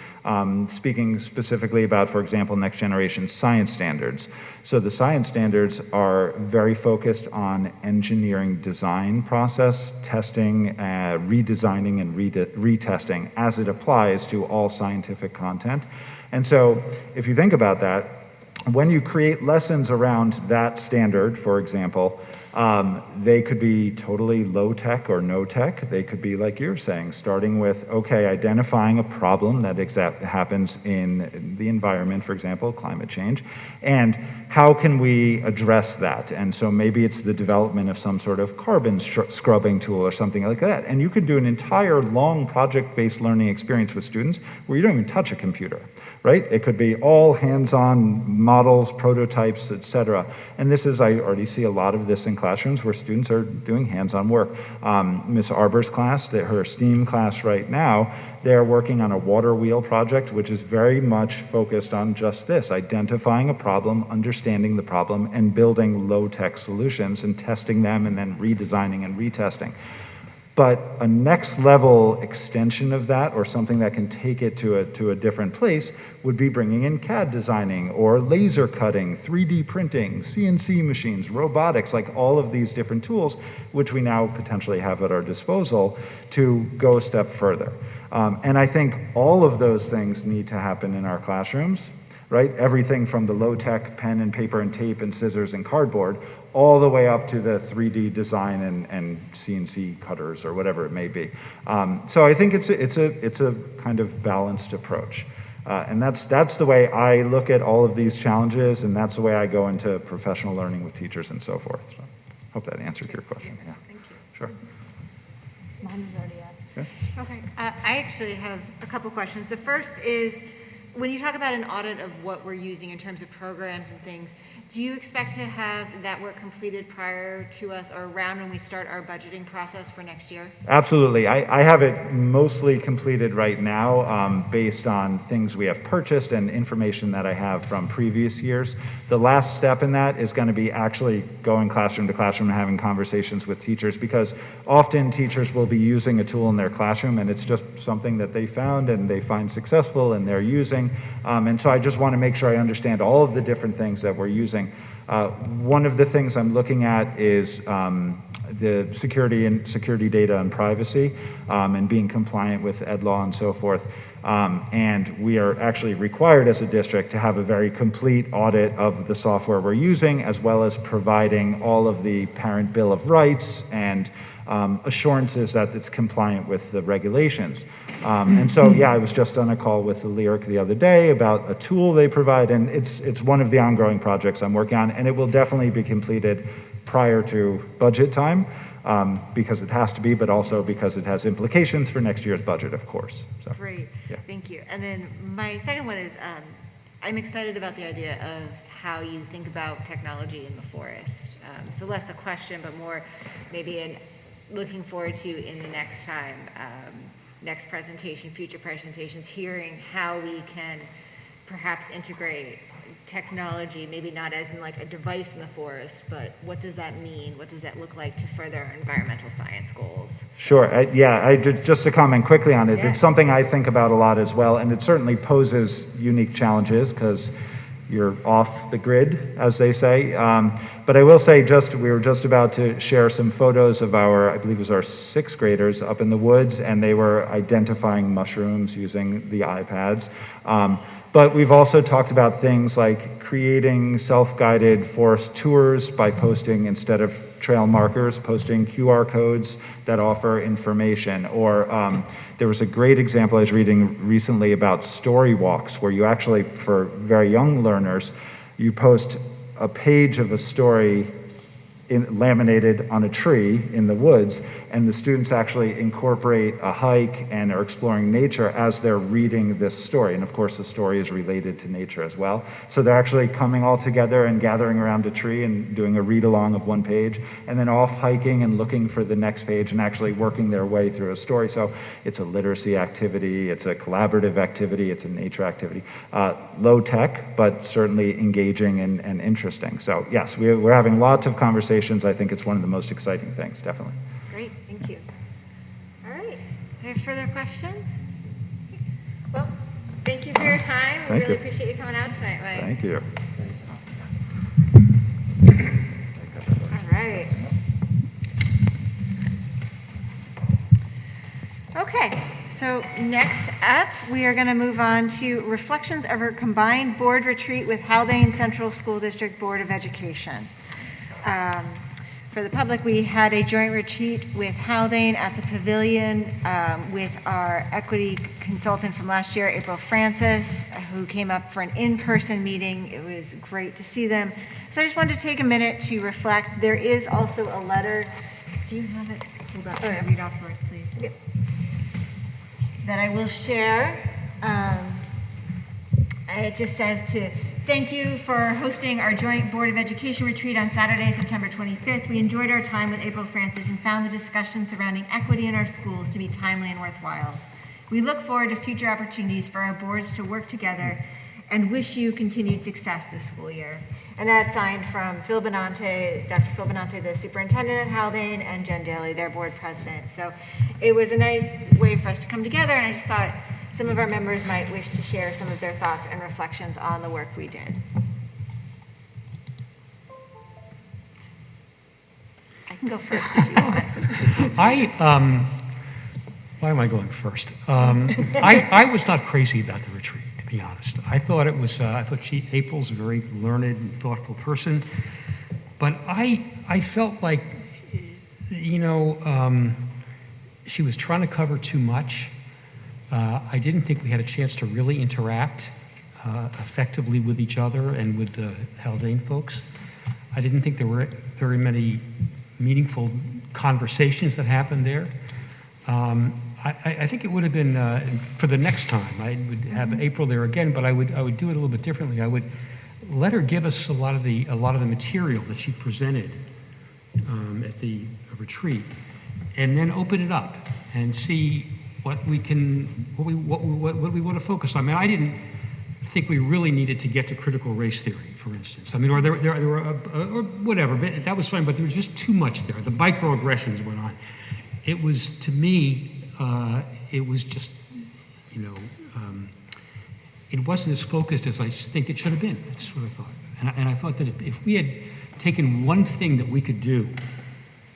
speaking specifically about, for example, next generation science standards. So the science standards are very focused on engineering design process, testing, redesigning, and retesting as it applies to all scientific content. And so if you think about that, when you create lessons around that standard, for example, They could be totally low tech or no tech. They could be like you're saying, starting with, okay, identifying a problem that happens in the environment, for example, climate change, and how can we address that? And so maybe it's the development of some sort of carbon scrubbing tool or something like that. And you could do an entire long project-based learning experience with students where you don't even touch a computer, right? It could be all hands-on models, prototypes, etc. And this is, I already see a lot of this in classrooms where students are doing hands-on work. Miss Arbor's class, her STEAM class right now, they're working on a water wheel project, which is very much focused on just this, identifying a problem, understanding the problem, and building low-tech solutions and testing them and then redesigning and retesting. But a next level extension of that, or something that can take it to a different place, would be bringing in CAD designing or laser cutting, 3D printing, CNC machines, robotics, like all of these different tools, which we now potentially have at our disposal to go a step further. And I think all of those things need to happen in our classrooms, right? Everything from the low-tech pen and paper and tape and scissors and cardboard, all the way up to the 3D design and CNC cutters or whatever it may be. So I think it's a kind of balanced approach. And that's the way I look at all of these challenges, and that's the way I go into professional learning with teachers and so forth. So hope that answered your question. Yeah. Thank you. Sure. Mine was already asked. Okay. Okay, I actually have a couple questions. The first is, when you talk about an audit of what we're using in terms of programs and things, do you expect to have that work completed prior to us or around when we start our budgeting process for next year? Absolutely. I have it mostly completed right now based on things we have purchased and information that I have from previous years. The last step in that is going to be actually going classroom to classroom and having conversations with teachers, because often teachers will be using a tool in their classroom and it's just something that they found and they find successful and they're using. And so I just want to make sure I understand all of the different things that we're using. One of the things I'm looking at is the security data and privacy and being compliant with ed law and so forth. And we are actually required as a district to have a very complete audit of the software we're using, as well as providing all of the parent bill of rights and assurances that it's compliant with the regulations. And so, yeah, I was just on a call with the Lyric the other day about a tool they provide, and it's one of the ongoing projects I'm working on, and it will definitely be completed prior to budget time, because it has to be, but also because it has implications for next year's budget, of course. So, Great, yeah. thank you. And then my second one is, I'm excited about the idea of how you think about technology in the forest. So less a question, but more maybe looking forward to in the next time, next presentation, future presentations, hearing how we can perhaps integrate technology, maybe not as in like a device in the forest, but what does that mean? What does that look like to further our environmental science goals? Sure. Just to comment quickly on it, Yeah. It's something I think about a lot as well, and it certainly poses unique challenges because you're off the grid, as they say. But I will say, we were just about to share some photos of I believe it was our 6th graders up in the woods, and they were identifying mushrooms using the iPads. But we've also talked about things like creating self-guided forest tours by posting, instead of trail markers, posting QR codes that offer information. Or there was a great example I was reading recently about story walks, where you actually, for very young learners, you post a page of a story laminated on a tree in the woods, and the students actually incorporate a hike and are exploring nature as they're reading this story. And of course, the story is related to nature as well. So they're actually coming all together and gathering around a tree and doing a read along of one page, and then off hiking and looking for the next page and actually working their way through a story. So it's a literacy activity, it's a collaborative activity, it's a nature activity. Low tech, but certainly engaging and interesting. So yes, we're having lots of conversations. I think it's one of the most exciting things, definitely. Great, thank you. All right, any further questions? Well, thank you for your time. We Thank really you. appreciate you coming out tonight, Mike. Thank you. All right. Okay, so next up, we are going to move on to reflections of our combined board retreat with Haldane Central School District Board of Education. For for the public, we had a joint retreat with Haldane at the Pavilion with our equity consultant from last year, April Francis, who came up for an in-person meeting. It was great to see them. So I just wanted to take a minute to reflect. There is also a letter. Do you have it? Hold on. Oh, read off for us, please. Okay. That I will share. It just says to thank you for hosting our joint Board of Education retreat on Saturday, September 25th. We enjoyed our time with April Francis and found the discussion surrounding equity in our schools to be timely and worthwhile. We look forward to future opportunities for our boards to work together and wish you continued success this school year. And that's signed from Phil Benante, Dr. Phil Benante, the superintendent at Haldane, and Jen Daly, their board president. So it was a nice way for us to come together, and I just thought some of our members might wish to share some of their thoughts and reflections on the work we did. I can go first if you want. Why am I going first? I was not crazy about the retreat, to be honest. I thought April's a very learned and thoughtful person, but I felt like, she was trying to cover too much. I didn't think we had a chance to really interact effectively with each other and with the Haldane folks. I didn't think there were very many meaningful conversations that happened there. I think it would have been for the next time. I would have April there again, but I would do it a little bit differently. I would let her give us a lot of the material that she presented at the retreat, and then open it up and see what we want to focus on. I mean, I didn't think we really needed to get to critical race theory, for instance. I mean, or there were or whatever. But that was fine, but there was just too much there. The microaggressions went on. It was, to me, it was just, it wasn't as focused as I think it should have been. That's what I thought. And I thought that if we had taken one thing that we could do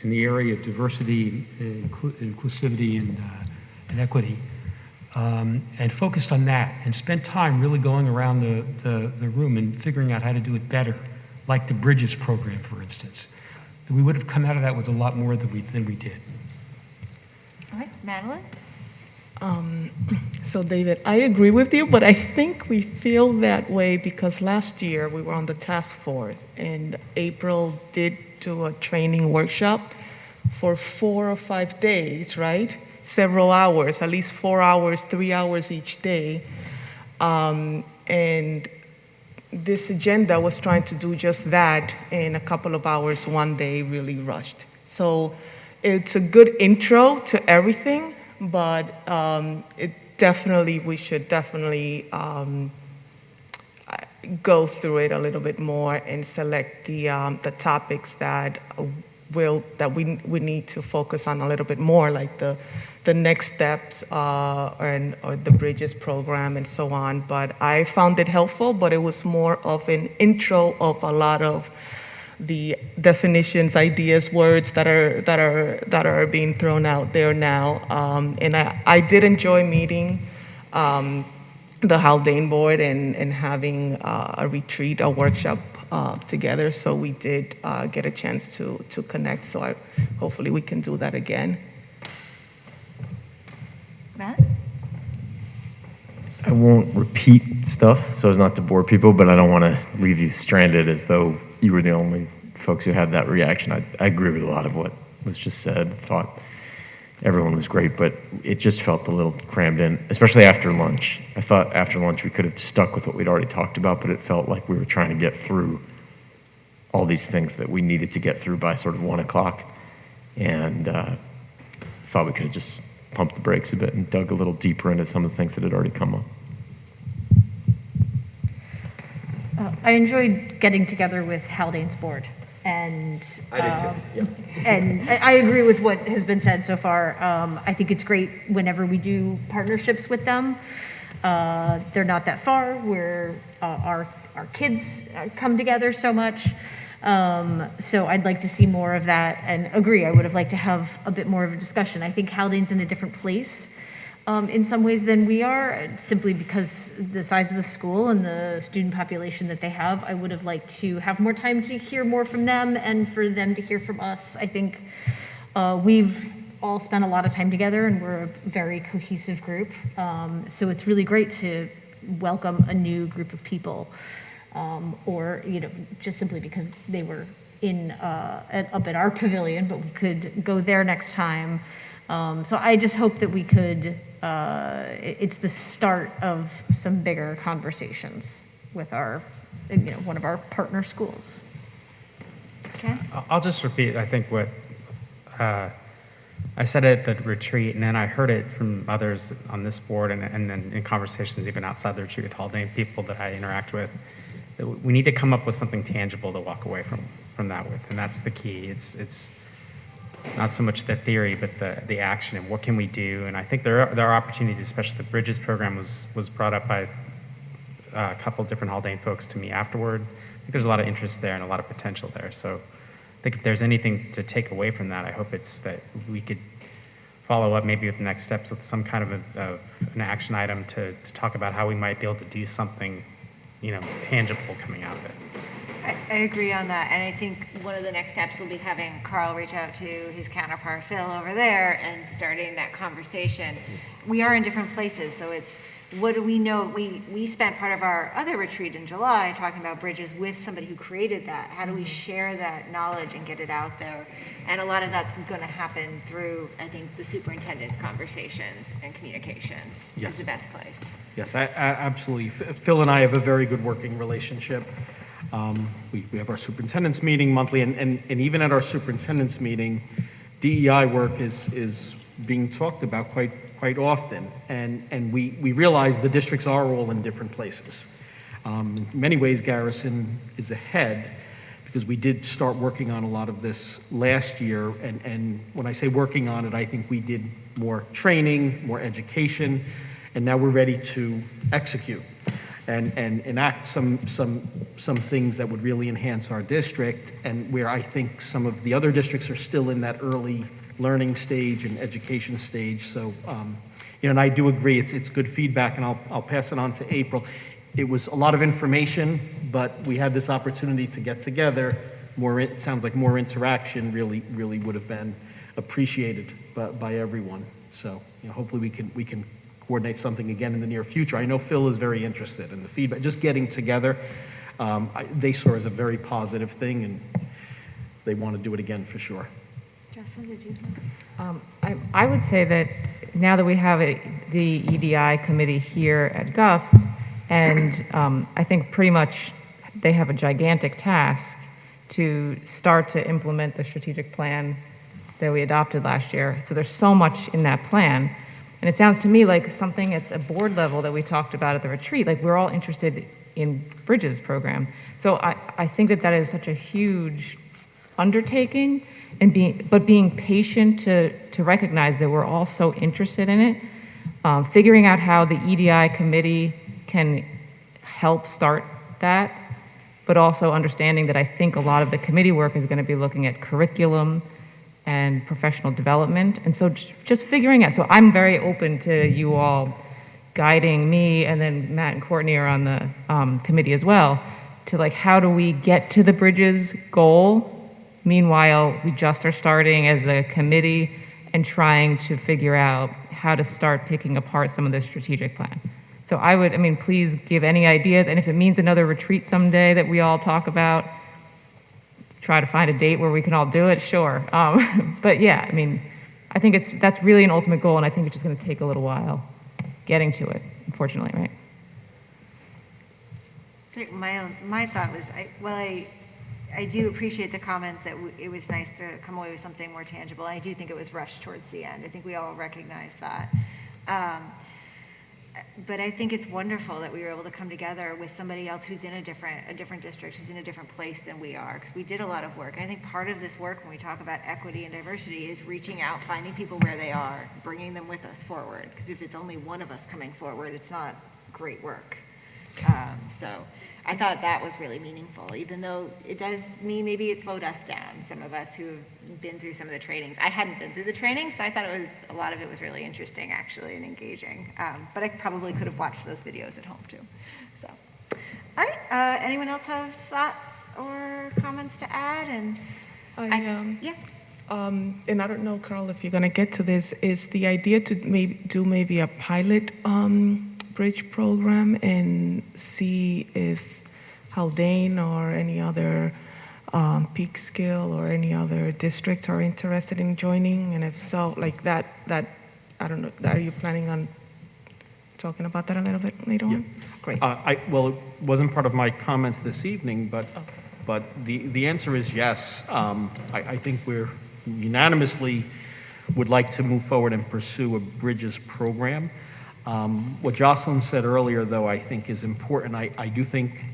in the area of diversity, inclusivity, and equity, and focused on that, and spent time really going around the room and figuring out how to do it better, like the Bridges program, for instance, we would have come out of that with a lot more than we did. All right, Madeline? So David, I agree with you, but I think we feel that way because last year we were on the task force and April did do a training workshop for 4 or 5 days, right? Several hours, at least 4 hours, 3 hours each day. And this agenda was trying to do just that in a couple of hours one day, really rushed. So it's a good intro to everything, but we should definitely go through it a little bit more and select the topics that we need to focus on a little bit more, like the next steps or the Bridges program and so on. But I found it helpful, but it was more of an intro of a lot of the definitions, ideas, words that are being thrown out there now. And I did enjoy meeting the Haldane board and having a retreat, a workshop together. So we did get a chance to connect. So hopefully we can do that again. Matt? I won't repeat stuff so as not to bore people, but I don't want to leave you stranded as though you were the only folks who had that reaction. I agree with a lot of what was just said. Thought everyone was great, but it just felt a little crammed in, especially after lunch. I thought after lunch we could have stuck with what we'd already talked about, but it felt like we were trying to get through all these things that we needed to get through by sort of 1 o'clock, and thought we could have just pumped the brakes a bit and dug a little deeper into some of the things that had already come up. I enjoyed getting together with Haldane's board, and I did too. Yeah. And I agree with what has been said so far. I think it's great whenever we do partnerships with them. They're not that far. Where our kids come together so much. So I'd like to see more of that, and agree. I would have liked to have a bit more of a discussion. I think Haldane's in a different place in some ways than we are, simply because the size of the school and the student population that they have. I would have liked to have more time to hear more from them and for them to hear from us. I think we've all spent a lot of time together and we're a very cohesive group. So it's really great to welcome a new group of people, or, just simply because they were up at our pavilion, but we could go there next time. So I just hope that we could, it's the start of some bigger conversations with our, one of our partner schools. Okay. I'll just repeat, I think what I said at the retreat, and then I heard it from others on this board and then in conversations even outside the retreat with Haldane, people that I interact with, that we need to come up with something tangible to walk away from that with, and that's the key. It's not so much the theory, but the action and what can we do. And I think there are opportunities, especially the Bridges program was brought up by a couple different Haldane folks to me afterward. I think there's a lot of interest there and a lot of potential there. So I think if there's anything to take away from that, I hope it's that we could follow up maybe with next steps with some kind of an action item to talk about how we might be able to do something, tangible coming out of it. I agree on that, and I think one of the next steps will be having Carl reach out to his counterpart Phil over there and starting that conversation. We are in different places, so it's what do we know? We spent part of our other retreat in July talking about Bridges with somebody who created that. How do we share that knowledge and get it out there? And a lot of that's going to happen through, I think, the superintendent's conversations and communications is the best place. Yes, absolutely. Phil and I have a very good working relationship. We have our superintendent's meeting monthly, and even at our superintendent's meeting, DEI work is being talked about quite often, and we realize the districts are all in different places. In many ways, Garrison is ahead because we did start working on a lot of this last year, and when I say working on it, I think we did more training, more education, and now we're ready to execute and enact some things that would really enhance our district, and where I think some of the other districts are still in that early learning stage and education stage. So, and I do agree, it's good feedback, and I'll pass it on to April. It was a lot of information, but we had this opportunity to get together. It sounds like more interaction really would have been appreciated by everyone. So, hopefully we can coordinate something again in the near future. I know Phil is very interested in the feedback. Just getting together, they saw as a very positive thing, and they want to do it again for sure. Jocelyn, did you? I would say that now that we have the EDI committee here at Guffs, and I think pretty much they have a gigantic task to start to implement the strategic plan that we adopted last year. So there's so much in that plan. And it sounds to me like something at the board level that we talked about at the retreat, like we're all interested in Bridges program. So I think that is such a huge undertaking, and being patient to recognize that we're all so interested in it, figuring out how the EDI committee can help start that, but also understanding that I think a lot of the committee work is going to be looking at curriculum and professional development, and so just figuring out. So I'm very open to you all guiding me, and then Matt and Courtney are on the committee as well, to like how do we get to the Bridges goal. Meanwhile, we just are starting as a committee and trying to figure out how to start picking apart some of the strategic plan. So please give any ideas, and if it means another retreat someday that we all talk about, try to find a date where we can all do it, sure. But yeah, I think that's really an ultimate goal, and I think it's just going to take a little while getting to it, unfortunately, right? I think my thought was, I do appreciate the comments that it was nice to come away with something more tangible. I do think it was rushed towards the end. I think we all recognize that. But I think it's wonderful that we were able to come together with somebody else who's in a different district, who's in a different place than we are, because we did a lot of work. I think part of this work, when we talk about equity and diversity, is reaching out, finding people where they are, bringing them with us forward. Because if it's only one of us coming forward, it's not great work. So I thought that was really meaningful, even though it does mean maybe it slowed us down, some of us who have been through some of the trainings. I hadn't been through the training, so I thought a lot of it was really interesting, actually, and engaging. But I probably could have watched those videos at home, too. So, all right, anyone else have thoughts or comments to add? And yeah. And I don't know, Carl, if you're going to get to this, is the idea to maybe a pilot bridge program and see if Haldane or any other peak skill or any other districts are interested in joining? And if so, like that, I don't know, are you planning on talking about that a little bit later on? Great. Well, it wasn't part of my comments this evening, but the answer is yes. I think we're unanimously would like to move forward and pursue a Bridges program. What Jocelyn said earlier, though, I think is important. I do think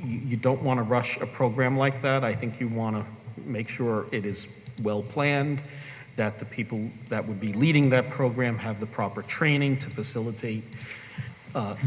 you don't want to rush a program like that. I think you want to make sure it is well planned, that the people that would be leading that program have the proper training to facilitate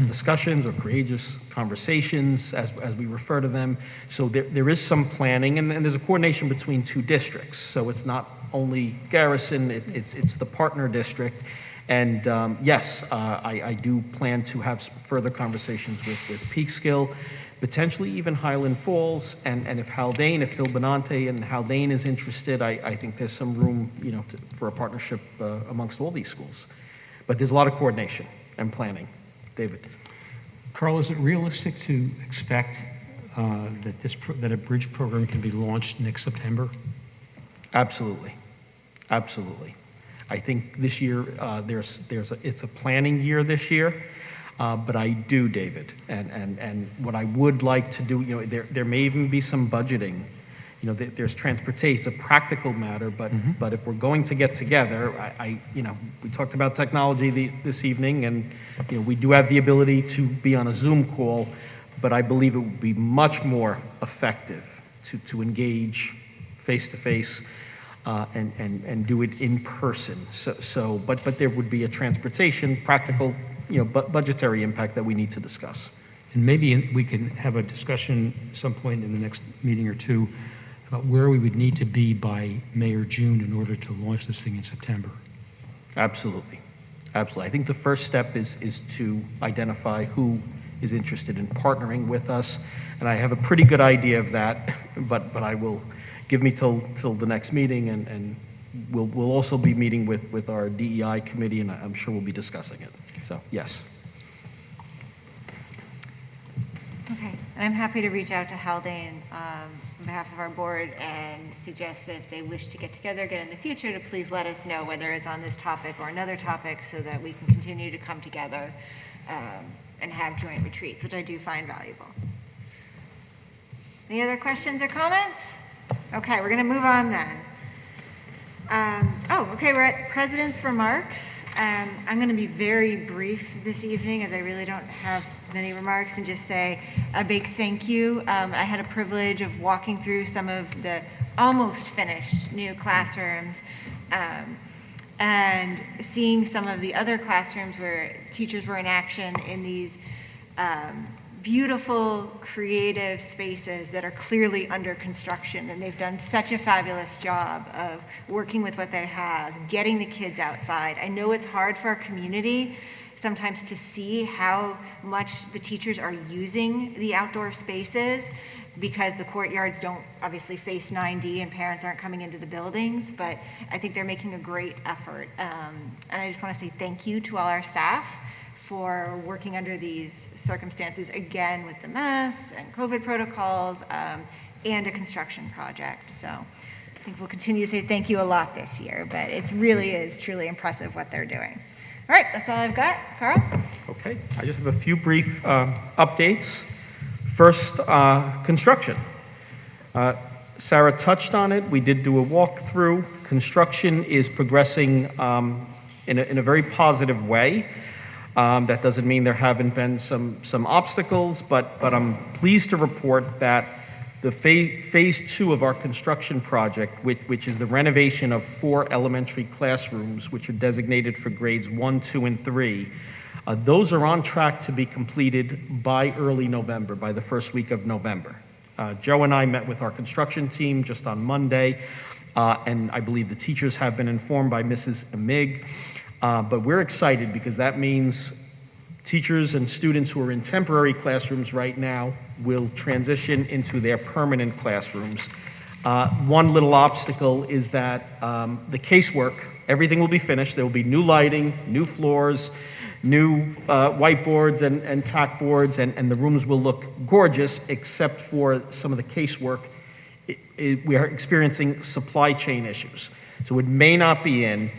discussions or courageous conversations, as we refer to them. So there is some planning, and there's a coordination between two districts. So it's not only Garrison, it's the partner district. And yes, I do plan to have further conversations with Peekskill, potentially even Highland Falls, and if Haldane, if Phil Benante and Haldane is interested, I think there's some room, for a partnership amongst all these schools. But there's a lot of coordination and planning. David. Carl, is it realistic to expect that a bridge program can be launched next September? Absolutely. Absolutely. I think this year, it's a planning year this year, but I do, David, and what I would like to do, there may even be some budgeting. There's transportation, it's a practical matter, but if we're going to get together, we talked about technology this evening, and we do have the ability to be on a Zoom call, but I believe it would be much more effective to engage face-to-face and do it in person. But there would be a transportation, practical, budgetary impact that we need to discuss. And maybe we can have a discussion at some point in the next meeting or two about where we would need to be by May or June in order to launch this thing in September. Absolutely. Absolutely. I think the first step is to identify who is interested in partnering with us. And I have a pretty good idea of that, but I will give me till the next meeting, and we'll also be meeting with our DEI committee, and I'm sure we'll be discussing it. So, yes. Okay, and I'm happy to reach out to Haldane on behalf of our board and suggest that if they wish to get together again in the future, to please let us know whether it's on this topic or another topic, so that we can continue to come together and have joint retreats, which I do find valuable. Any other questions or comments? Okay, we're going to move on then. Okay, we're at President's Remarks. I'm going to be very brief this evening, as I really don't have many remarks, and just say a big thank you. I had a privilege of walking through some of the almost finished new classrooms and seeing some of the other classrooms where teachers were in action in these beautiful, creative spaces that are clearly under construction, and they've done such a fabulous job of working with what they have, getting the kids outside. I know it's hard for our community sometimes to see how much the teachers are using the outdoor spaces, because the courtyards don't obviously face 9D and parents aren't coming into the buildings, but I think they're making a great effort. And I just want to say thank you to all our staff for working under these circumstances, again, with the masks and COVID protocols and a construction project. So I think we'll continue to say thank you a lot this year, but it really is truly impressive what they're doing. All right, that's all I've got. Carl? Okay, I just have a few brief updates. First, construction. Sarah touched on it. We did do a walkthrough. Construction is progressing in a very positive way. That doesn't mean there haven't been some obstacles, but I'm pleased to report that the phase 2 of our construction project, which is the renovation of 4 elementary classrooms, which are designated for grades 1, 2, and 3, Those are on track to be completed by early November, by the first week of November. Joe and I met with our construction team just on Monday, and I believe the teachers have been informed by Mrs. Amig. But we're excited because that means teachers and students who are in temporary classrooms right now will transition into their permanent classrooms. One little obstacle is that the casework, everything will be finished. There will be new lighting, new floors, new whiteboards and tack boards, and the rooms will look gorgeous except for some of the casework. We are experiencing supply chain issues. So it may not be in.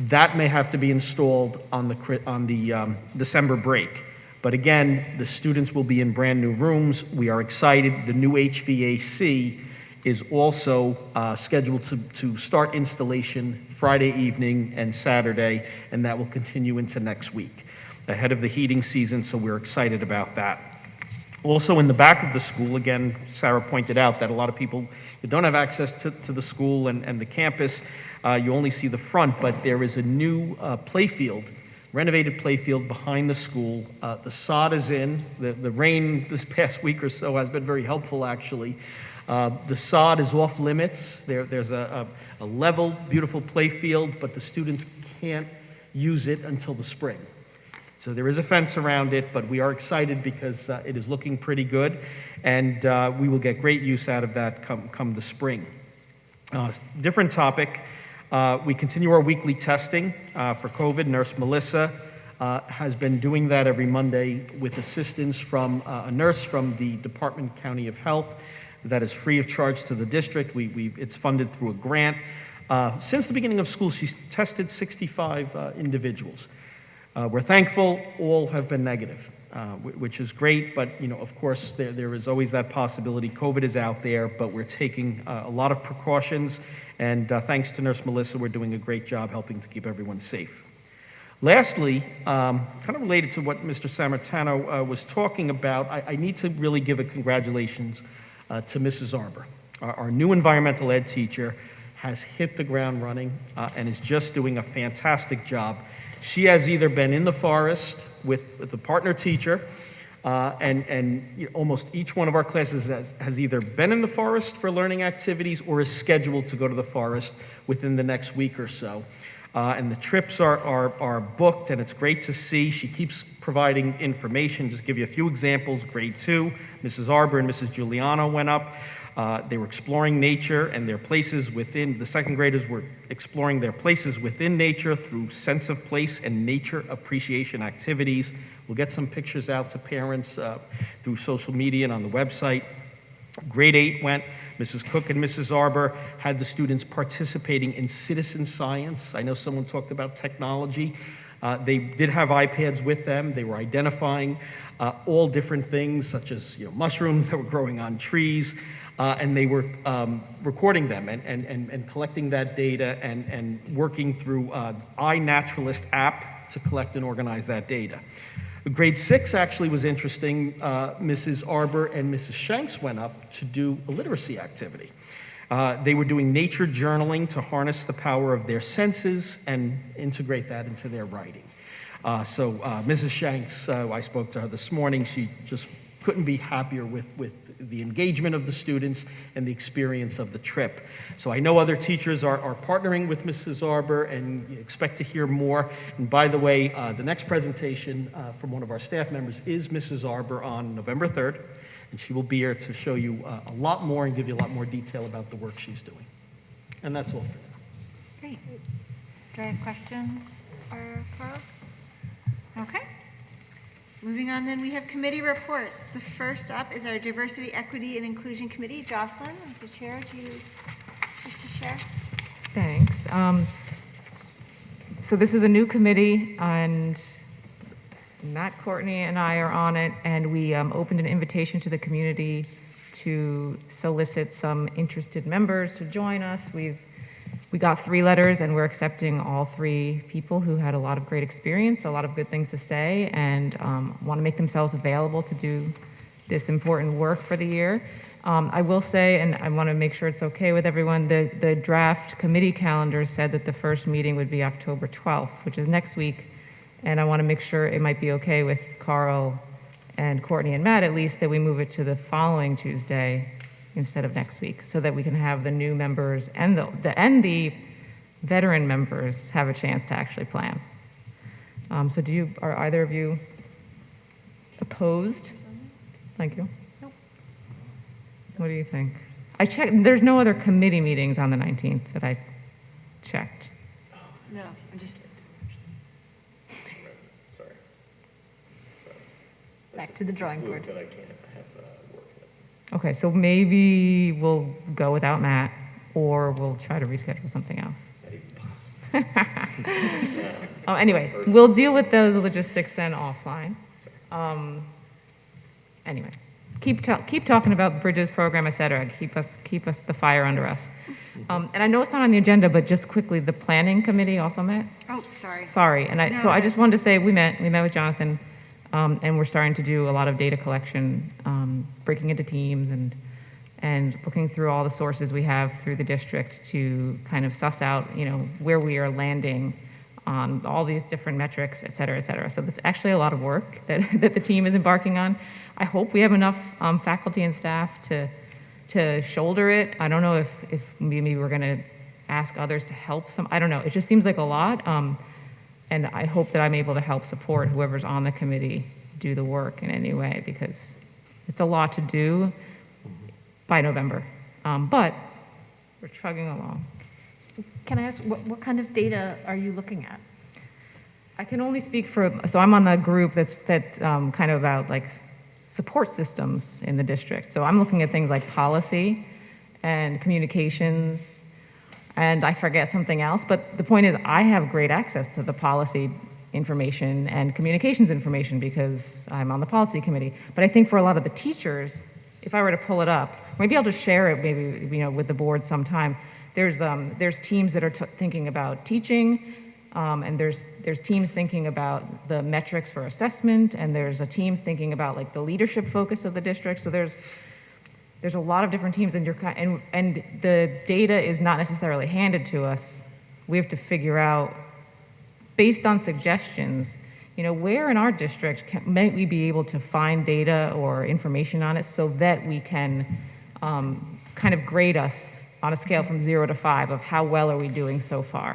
That may have to be installed on the December break. But again, the students will be in brand new rooms. We are excited. The new HVAC is also scheduled to start installation Friday evening and Saturday, and that will continue into next week, ahead of the heating season, so we're excited about that. Also in the back of the school, again, Sarah pointed out that a lot of people who don't have access to the school and the campus, you only see the front, but there is a new playfield, renovated playfield behind the school. The sod is in. The rain this past week or so has been very helpful, actually. The sod is off limits. There's a level, beautiful playfield, but the students can't use it until the spring. So there is a fence around it, but we are excited because it is looking pretty good, and we will get great use out of that come the spring. Different topic, we continue our weekly testing for COVID. Nurse Melissa has been doing that every Monday with assistance from a nurse from the Department County of Health. That is free of charge to the district. It's funded through a grant. Since the beginning of school, she's tested 65 individuals. We're thankful all have been negative, which is great, but of course there is always that possibility. COVID is out there, but we're taking a lot of precautions, and thanks to Nurse Melissa, we're doing a great job helping to keep everyone safe. Lastly, kind of related to what Mr. Sammartano was talking about, I need to really give a congratulations to Mrs. Arbor. Our new environmental ed teacher has hit the ground running and is just doing a fantastic job. She has either been in the forest with the partner teacher, and almost each one of our classes has either been in the forest for learning activities or is scheduled to go to the forest within the next week or so. And the trips are booked, and it's great to see. She keeps providing information. Just give you a few examples. Grade 2, Mrs. Arbor and Mrs. Giuliano went up. They were exploring nature and their places within. The second graders were exploring their places within nature through sense of place and nature appreciation activities. We'll get some pictures out to parents through social media and on the website. Grade 8 went. Mrs. Cook and Mrs. Arbor had the students participating in citizen science. I know someone talked about technology. They did have iPads with them. They were identifying all different things, such as mushrooms that were growing on trees, and they were recording them and collecting that data and working through iNaturalist app to collect and organize that data. Grade 6 actually was interesting. Mrs. Arbor and Mrs. Shanks went up to do a literacy activity. They were doing nature journaling to harness the power of their senses and integrate that into their writing. So Mrs. Shanks, I spoke to her this morning. She just couldn't be happier with the engagement of the students and the experience of the trip. So I know other teachers are partnering with Mrs. Arbor and expect to hear more. And by the way, the next presentation from one of our staff members is Mrs. Arbor on November 3rd, and she will be here to show you a lot more and give you a lot more detail about the work she's doing. And that's all for now. Great. Do I have questions for Carl? Okay. Moving on then, we have committee reports. The first up is our Diversity, Equity, and Inclusion Committee. Jocelyn, as the chair, do you wish to share? Thanks. So this is a new committee, and Matt Courtney and I are on it, and we opened an invitation to the community to solicit some interested members to join us. We got 3 letters, and we're accepting all 3 people who had a lot of great experience, a lot of good things to say, and want to make themselves available to do this important work for the year. I will say, and I want to make sure it's okay with everyone, the draft committee calendar said that the first meeting would be October 12th, which is next week, And I want to make sure it might be okay with Carl and Courtney and Matt, at least, that we move it to the following Tuesday instead of next week, so that we can have the new members and the veteran members have a chance to actually plan. So are either of you opposed? Thank you. Nope. What do you think? I checked, there's no other committee meetings on the 19th that I checked. No, I'm just, Back to the drawing board. Okay, so maybe we'll go without Matt, or we'll try to reschedule something else. Anyway, we'll deal with those logistics then offline. Anyway, keep talking about bridges program, et cetera. Keep us the fire under us. And I know it's not on the agenda, but just quickly, the planning committee also met. oh, sorry. Sorry, and No, so I just wanted to say we met with Jonathan, and we're starting to do a lot of data collection, breaking into teams and looking through all the sources we have through the district to kind of suss out, where we are landing on all these different metrics, et cetera, et cetera. So it's actually a lot of work that the team is embarking on. I hope we have enough faculty and staff to shoulder it. I don't know if maybe we're going to ask others to help I don't know. It just seems like a lot. And I hope that I'm able to help support whoever's on the committee do the work in any way, because it's a lot to do by November. But we're chugging along. Can I ask, what kind of data are you looking at? I can only speak so I'm on the group that's kind of about like support systems in the district. So I'm looking at things like policy and communications, and I forget something else, but the point is I have great access to the policy information and communications information because I'm on the policy committee. But I think for a lot of the teachers, if I were to pull it up, maybe I'll just share it maybe with the board sometime. There's teams that are thinking about teaching, and there's teams thinking about the metrics for assessment, and there's a team thinking about like the leadership focus of the district. So there's a lot of different teams, and the data is not necessarily handed to us. We have to figure out, based on suggestions, where in our district might we be able to find data or information on it so that we can kind of grade us on a scale from 0 to 5 of how well are we doing so far.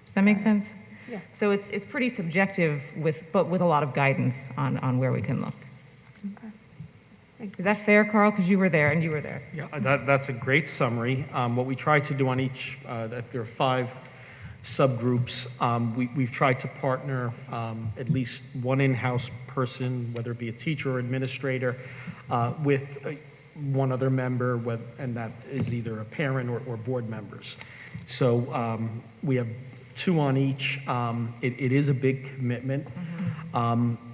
Does that make sense? Yeah. So it's pretty subjective but with a lot of guidance on where we can look. Okay. Is that fair, Carl? Because you were there and you were there. Yeah, that's a great summary. What we try to do on each, there are 5 subgroups. We've tried to partner at least one in-house person, whether it be a teacher or administrator, with one other member, and that is either a parent or board members. So we have 2 on each. It is a big commitment.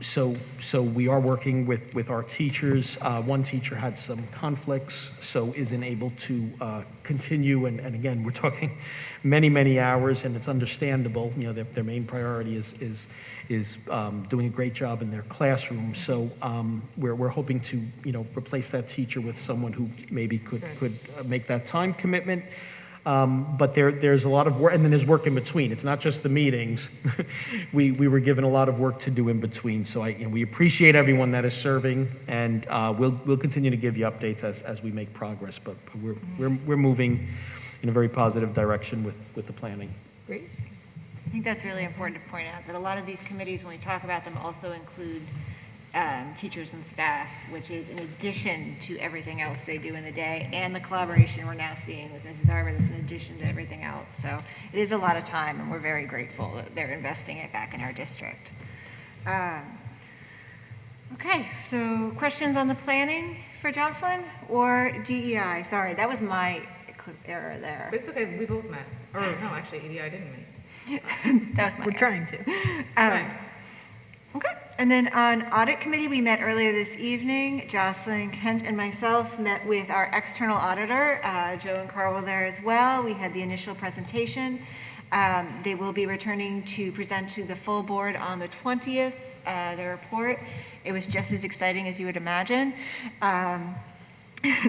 So we are working with our teachers. One teacher had some conflicts, so isn't able to continue. And again, we're talking many hours, and it's understandable. Their main priority is doing a great job in their classroom. So we're hoping to replace that teacher with someone who maybe could make that time commitment. But there's a lot of work, and then there's work in between. It's not just the meetings. we were given a lot of work to do in between. So we appreciate everyone that is serving, and we'll continue to give you updates as we make progress. But we're moving in a very positive direction with the planning. Great. I think that's really important to point out, that a lot of these committees, when we talk about them, also include teachers and staff, which is in addition to everything else they do in the day, and the collaboration we're now seeing with Mrs. Arbor, that's in addition to everything else. So it is a lot of time, and we're very grateful that they're investing it back in our district. Okay, so questions on the planning for Jocelyn or DEI? Sorry, that was my error there. But it's okay, we both met. Or no, actually, EDI didn't meet. That was my We're error. trying to. Right. Okay, and then on audit committee, we met earlier this evening. Jocelyn, Kent, and myself met with our external auditor. Joe and Carl were there as well. We had the initial presentation. They will be returning to present to the full board on the 20th, the report. It was just as exciting as you would imagine.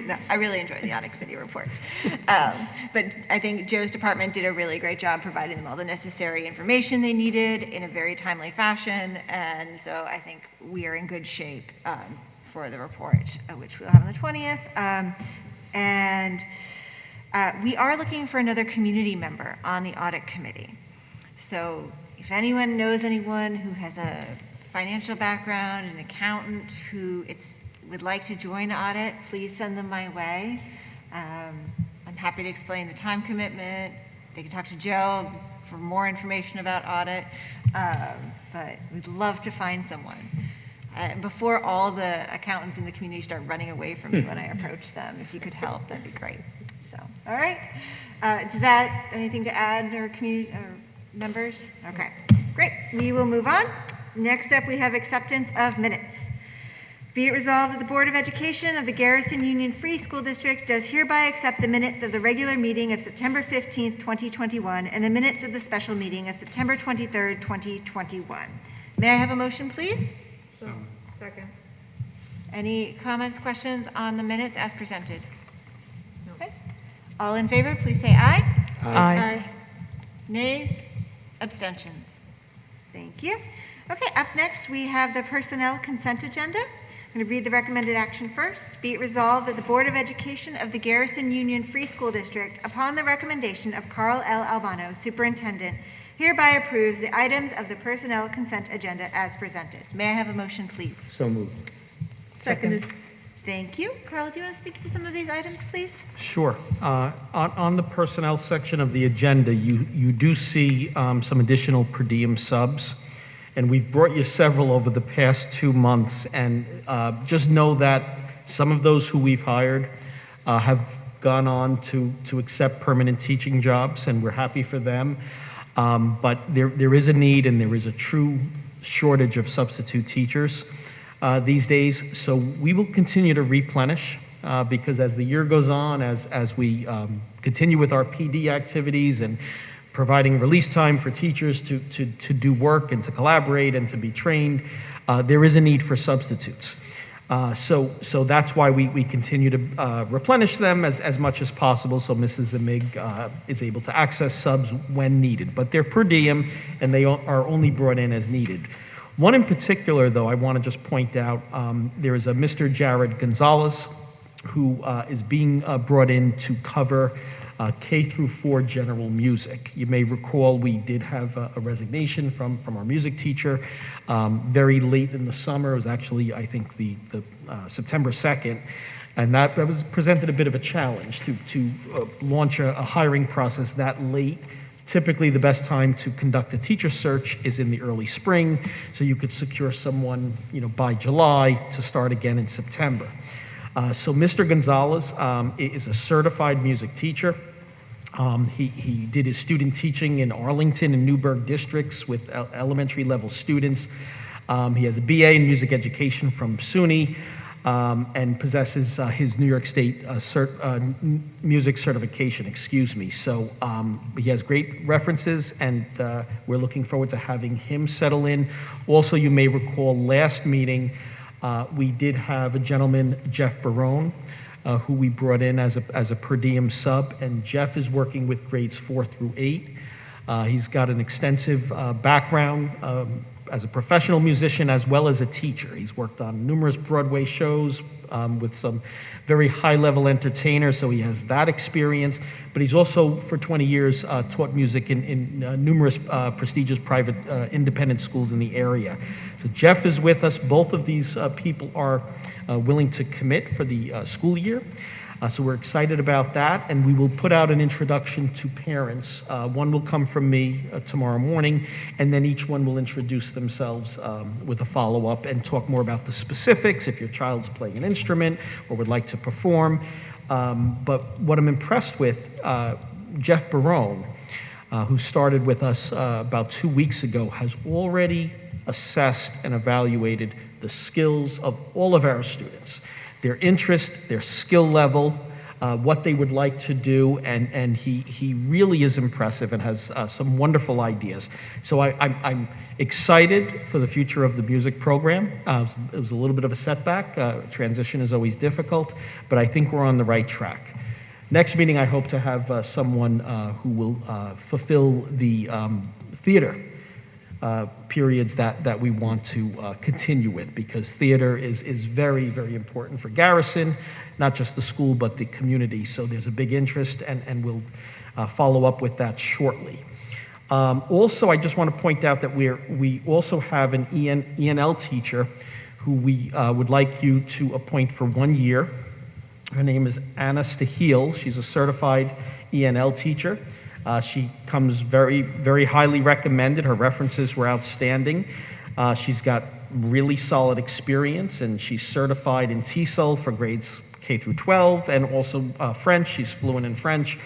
No, I really enjoyed the audit committee reports. But I think Joe's department did a really great job providing them all the necessary information they needed in a very timely fashion. And so I think we are in good shape for the report, which we'll have on the 20th. We are looking for another community member on the audit committee. So if anyone knows anyone who has a financial background, an accountant who would like to join audit, please send them my way. I'm happy to explain the time commitment. They can talk to Joe for more information about audit, but we'd love to find someone. Before all the accountants in the community start running away from me when I approach them, if you could help, that'd be great. So, all right. Does that, anything to add, or community or members? Okay, great. We will move on. Next up, we have acceptance of minutes. Be it resolved that the Board of Education of the Garrison Union Free School District does hereby accept the minutes of the regular meeting of September 15th, 2021, and the minutes of the special meeting of September 23rd, 2021. May I have a motion, please? Second. Any comments, questions on the minutes as presented? Okay. All in favor, please say aye. Aye. Nays? Abstentions? Thank you. Okay, up next, we have the personnel consent agenda. I'm going to read the recommended action first. Be it resolved that the Board of Education of the Garrison Union Free School District, upon the recommendation of Carl L. Albano, Superintendent, hereby approves the items of the personnel consent agenda as presented. May I have a motion, please? So moved. Seconded. Thank you. Carl, do you want to speak to some of these items, please? Sure. On the personnel section of the agenda, you do see some additional per diem subs, and we've brought you several over the past 2 months, and just know that some of those who we've hired have gone on to accept permanent teaching jobs, and we're happy for them. But there is a need, and there is a true shortage of substitute teachers these days. So we will continue to replenish because as the year goes on, as we continue with our PD activities and providing release time for teachers to do work and to collaborate and to be trained, there is a need for substitutes. So that's why we continue to replenish them as much as possible, so Mrs. Zamig is able to access subs when needed. But they're per diem, and they are only brought in as needed. One in particular, though, I want to just point out, there is a Mr. Jared Gonzalez who is being brought in to cover K through 4 general music. You may recall we did have a resignation from our music teacher very late in the summer. It was actually, I think, the September 2nd, and that was presented a bit of a challenge to launch a hiring process that late. Typically, the best time to conduct a teacher search is in the early spring, so you could secure someone, by July to start again in September. So Mr. Gonzalez is a certified music teacher. He did his student teaching in Arlington and Newburgh districts with elementary level students. He has a BA in music education from SUNY and possesses his New York State music certification, So he has great references, and we're looking forward to having him settle in. Also, you may recall last meeting, we did have a gentleman, Jeff Barone, who we brought in as a per diem sub, and Jeff is working with grades 4 through 8. He's got an extensive background as a professional musician as well as a teacher. He's worked on numerous Broadway shows with some very high-level entertainers, so he has that experience. But he's also, for 20 years, taught music in numerous prestigious private independent schools in the area. So Jeff is with us. Both of these people are willing to commit for the school year. So we're excited about that, and we will put out an introduction to parents. One will come from me tomorrow morning, and then each one will introduce themselves with a follow-up and talk more about the specifics, if your child's playing an instrument or would like to perform. But what I'm impressed with, Jeff Barone, who started with us about 2 weeks ago, has already assessed and evaluated the skills of all of our students. Their interest, their skill level, what they would like to do, and he really is impressive and has some wonderful ideas. So I'm excited for the future of the music program. It was a little bit of a setback. Transition is always difficult, but I think we're on the right track. Next meeting, I hope to have someone who will fulfill the theater periods that we want to continue with, because theater is very, very important for Garrison, not just the school, but the community. So there's a big interest, and we'll follow up with that shortly. Also, I just want to point out that we also have an ENL teacher who we would like you to appoint for 1 year. Her name is Anna Stahil. She's a certified ENL teacher. She comes very, very highly recommended. Her references were outstanding. She's got really solid experience, and she's certified in TESOL for grades K through 12, and also French. She's fluent in French.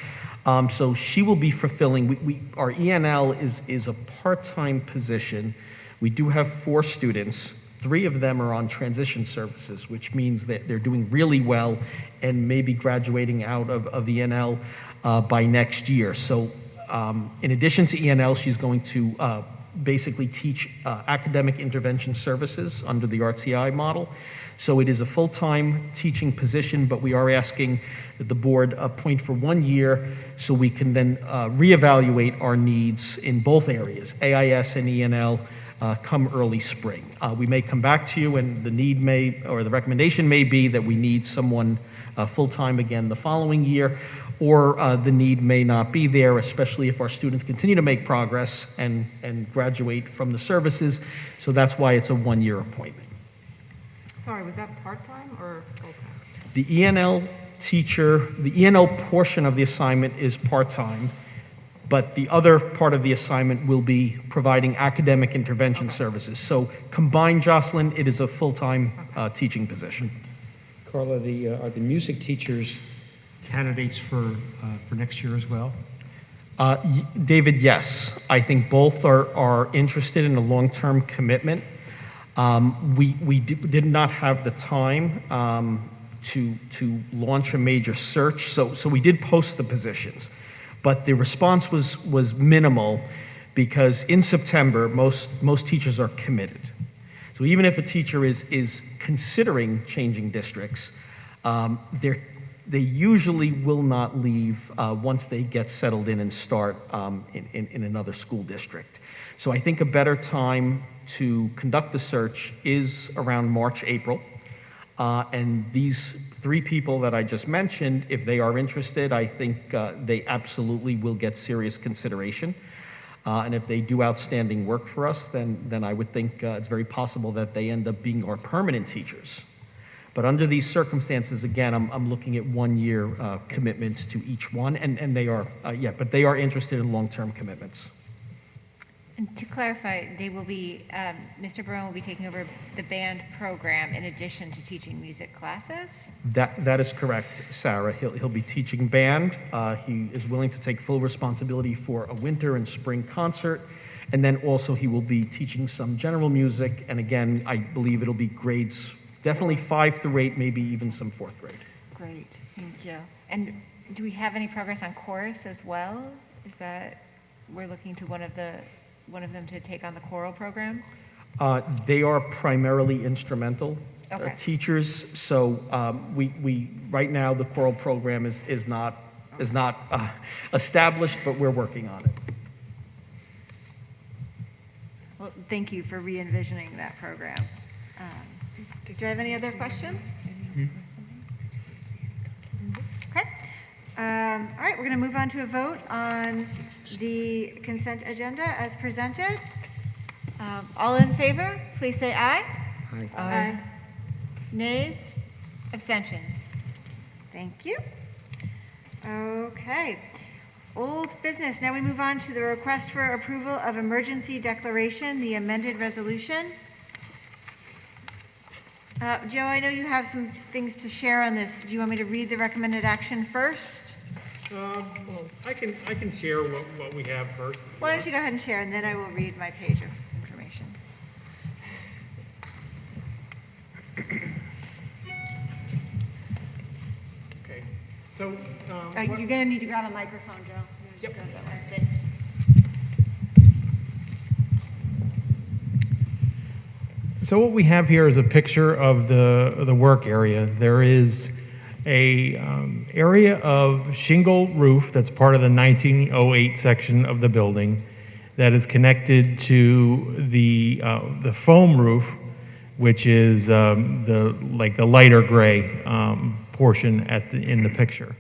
So she will be fulfilling, our ENL is a part-time position. We do have 4 students. 3 of them are on transition services, which means that they're doing really well and maybe graduating out of ENL by next year. So in addition to ENL, she's going to basically teach academic intervention services under the RTI model. So it is a full-time teaching position, but we are asking that the board appoint for 1 year so we can then reevaluate our needs in both areas, AIS and ENL, come early spring. We may come back to you, and the need may, or the recommendation may be that we need someone full-time again the following year, or the need may not be there, especially if our students continue to make progress and graduate from the services. So that's why it's a 1-year appointment. Sorry, was that part-time or full-time? The ENL teacher, the ENL portion of the assignment is part-time, but the other part of the assignment will be providing academic intervention services. So combined, Jocelyn, it is a full-time teaching position. Carla, are the music teachers candidates for next year as well? David, yes. I think both are interested in a long-term commitment. We did not have the time to launch a major search, so we did post the positions. But the response was minimal, because in September, most teachers are committed. So even if a teacher is considering changing districts, they usually will not leave once they get settled in and start in another school district. So I think a better time to conduct the search is around March, April. And these 3 people that I just mentioned, if they are interested, I think they absolutely will get serious consideration. And if they do outstanding work for us, then I would think it's very possible that they end up being our permanent teachers. But under these circumstances, again, I'm looking at 1-year commitments to each one, and they are, but they are interested in long-term commitments. And to clarify, they will be, Mr. Barone will be taking over the band program in addition to teaching music classes? That is correct, Sarah. He'll be teaching band. He is willing to take full responsibility for a winter and spring concert. And then also he will be teaching some general music. And again, I believe it'll be grades, definitely 5 through 8, maybe even some 4th grade. Great, thank you. And do we have any progress on chorus as well? Is that, we're looking to one of them to take on the choral program? They are primarily instrumental teachers, so we right now the choral program is not established, but we're working on it. Well, thank you for re-envisioning that program. Do I have any other questions? Okay. All right, we're going to move on to a vote on the consent agenda as presented. All in favor, please say aye. Aye. Aye. Nays? Abstentions? Thank you. Okay. Old business. Now we move on to the request for approval of emergency declaration, the amended resolution. Joe, I know you have some things to share on this. Do you want me to read the recommended action first? Well, I can share what we have first. Why don't you go ahead and share, and then I will read my page of information. Okay. So, You're going to need to grab a microphone, Joe. Yep. Grab that one. Thanks. So what we have here is a picture of the work area. There is a area of shingle roof that's part of the 1908 section of the building that is connected to the foam roof, which is the lighter gray portion in the picture.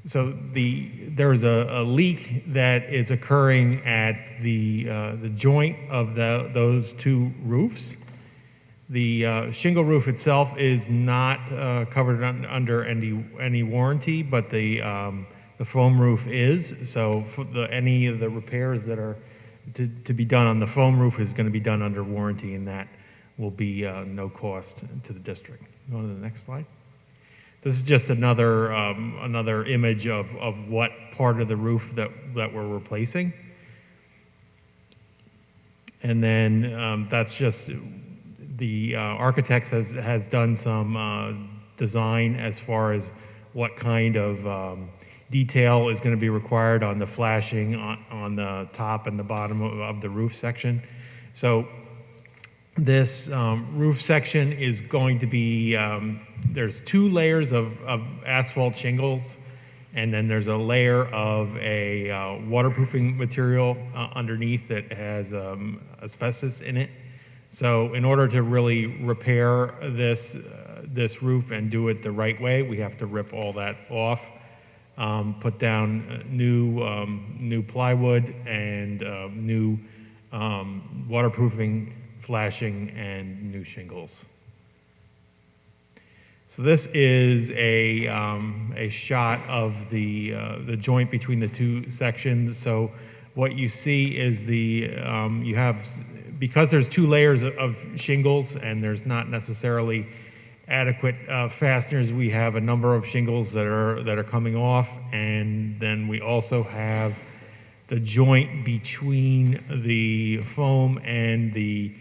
So there's a leak that is occurring at the joint of those two roofs. The shingle roof itself is not covered under any warranty, but the foam roof is. So any of the repairs that are to be done on the foam roof is going to be done under warranty, and that will be no cost to the district. Go on to the next slide. This is just another image of what part of the roof that we're replacing. And then that's just the architect has done some design as far as what kind of detail is going to be required on the flashing on the top and the bottom of the roof section. So this roof section is going to be, there's 2 layers of asphalt shingles, and then there's a layer of a waterproofing material underneath that has asbestos in it. So in order to really repair this roof and do it the right way, we have to rip all that off, put down new plywood and new waterproofing, flashing, and new shingles. So this is a shot of the joint between the 2 sections. So what you see is you have, because there's 2 layers of shingles and there's not necessarily adequate fasteners, we have a number of shingles that are coming off, and then we also have the joint between the foam and the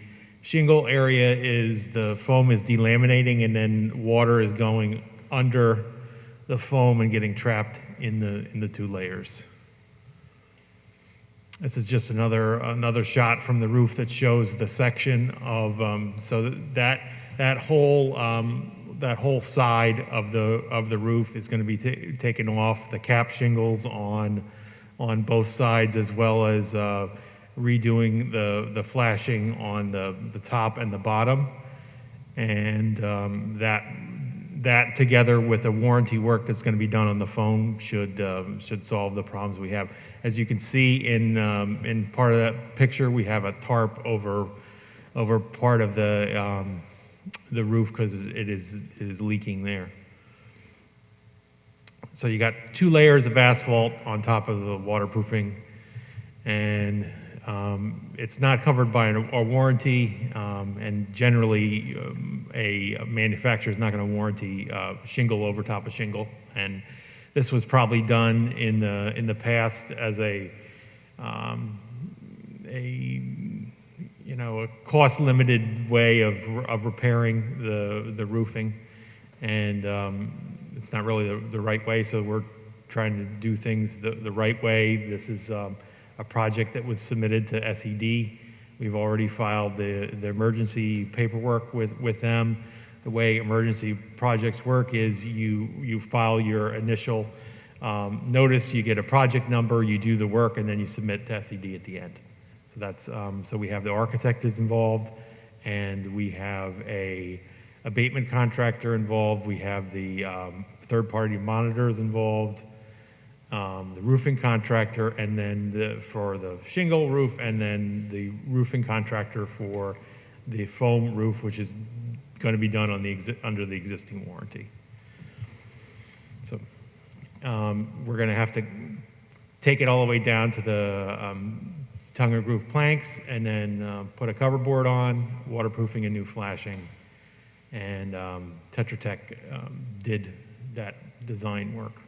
shingle area is the foam is delaminating, and then water is going under the foam and getting trapped in the 2 layers. This is just another shot from the roof that shows the section of so that whole side of the roof is going to be taken off. The cap shingles on both sides, as well as redoing the flashing on the top and the bottom, and that together with the warranty work that's going to be done on the foam should solve the problems we have. As you can see in part of that picture, we have a tarp over part of the roof because it is leaking there. So you got 2 layers of asphalt on top of the waterproofing, and it's not covered by a warranty, and generally a manufacturer is not going to warranty shingle over top of shingle. And this was probably done in the past as a cost limited way of repairing the roofing, and it's not really the right way. So we're trying to do things the right way. This is a project that was submitted to SED. We've already filed the emergency paperwork with them. The way emergency projects work is you file your initial notice, you get a project number, you do the work, and then you submit to SED at the end. So that's so we have the architect is involved, and we have a abatement contractor involved. We have the third-party monitors involved, the roofing contractor, and then for the shingle roof, and then the roofing contractor for the foam roof, which is going to be done on under the existing warranty. So we're going to have to take it all the way down to the tongue and groove planks, and then put a cover board on, waterproofing and new flashing. And Tetra Tech did that design work.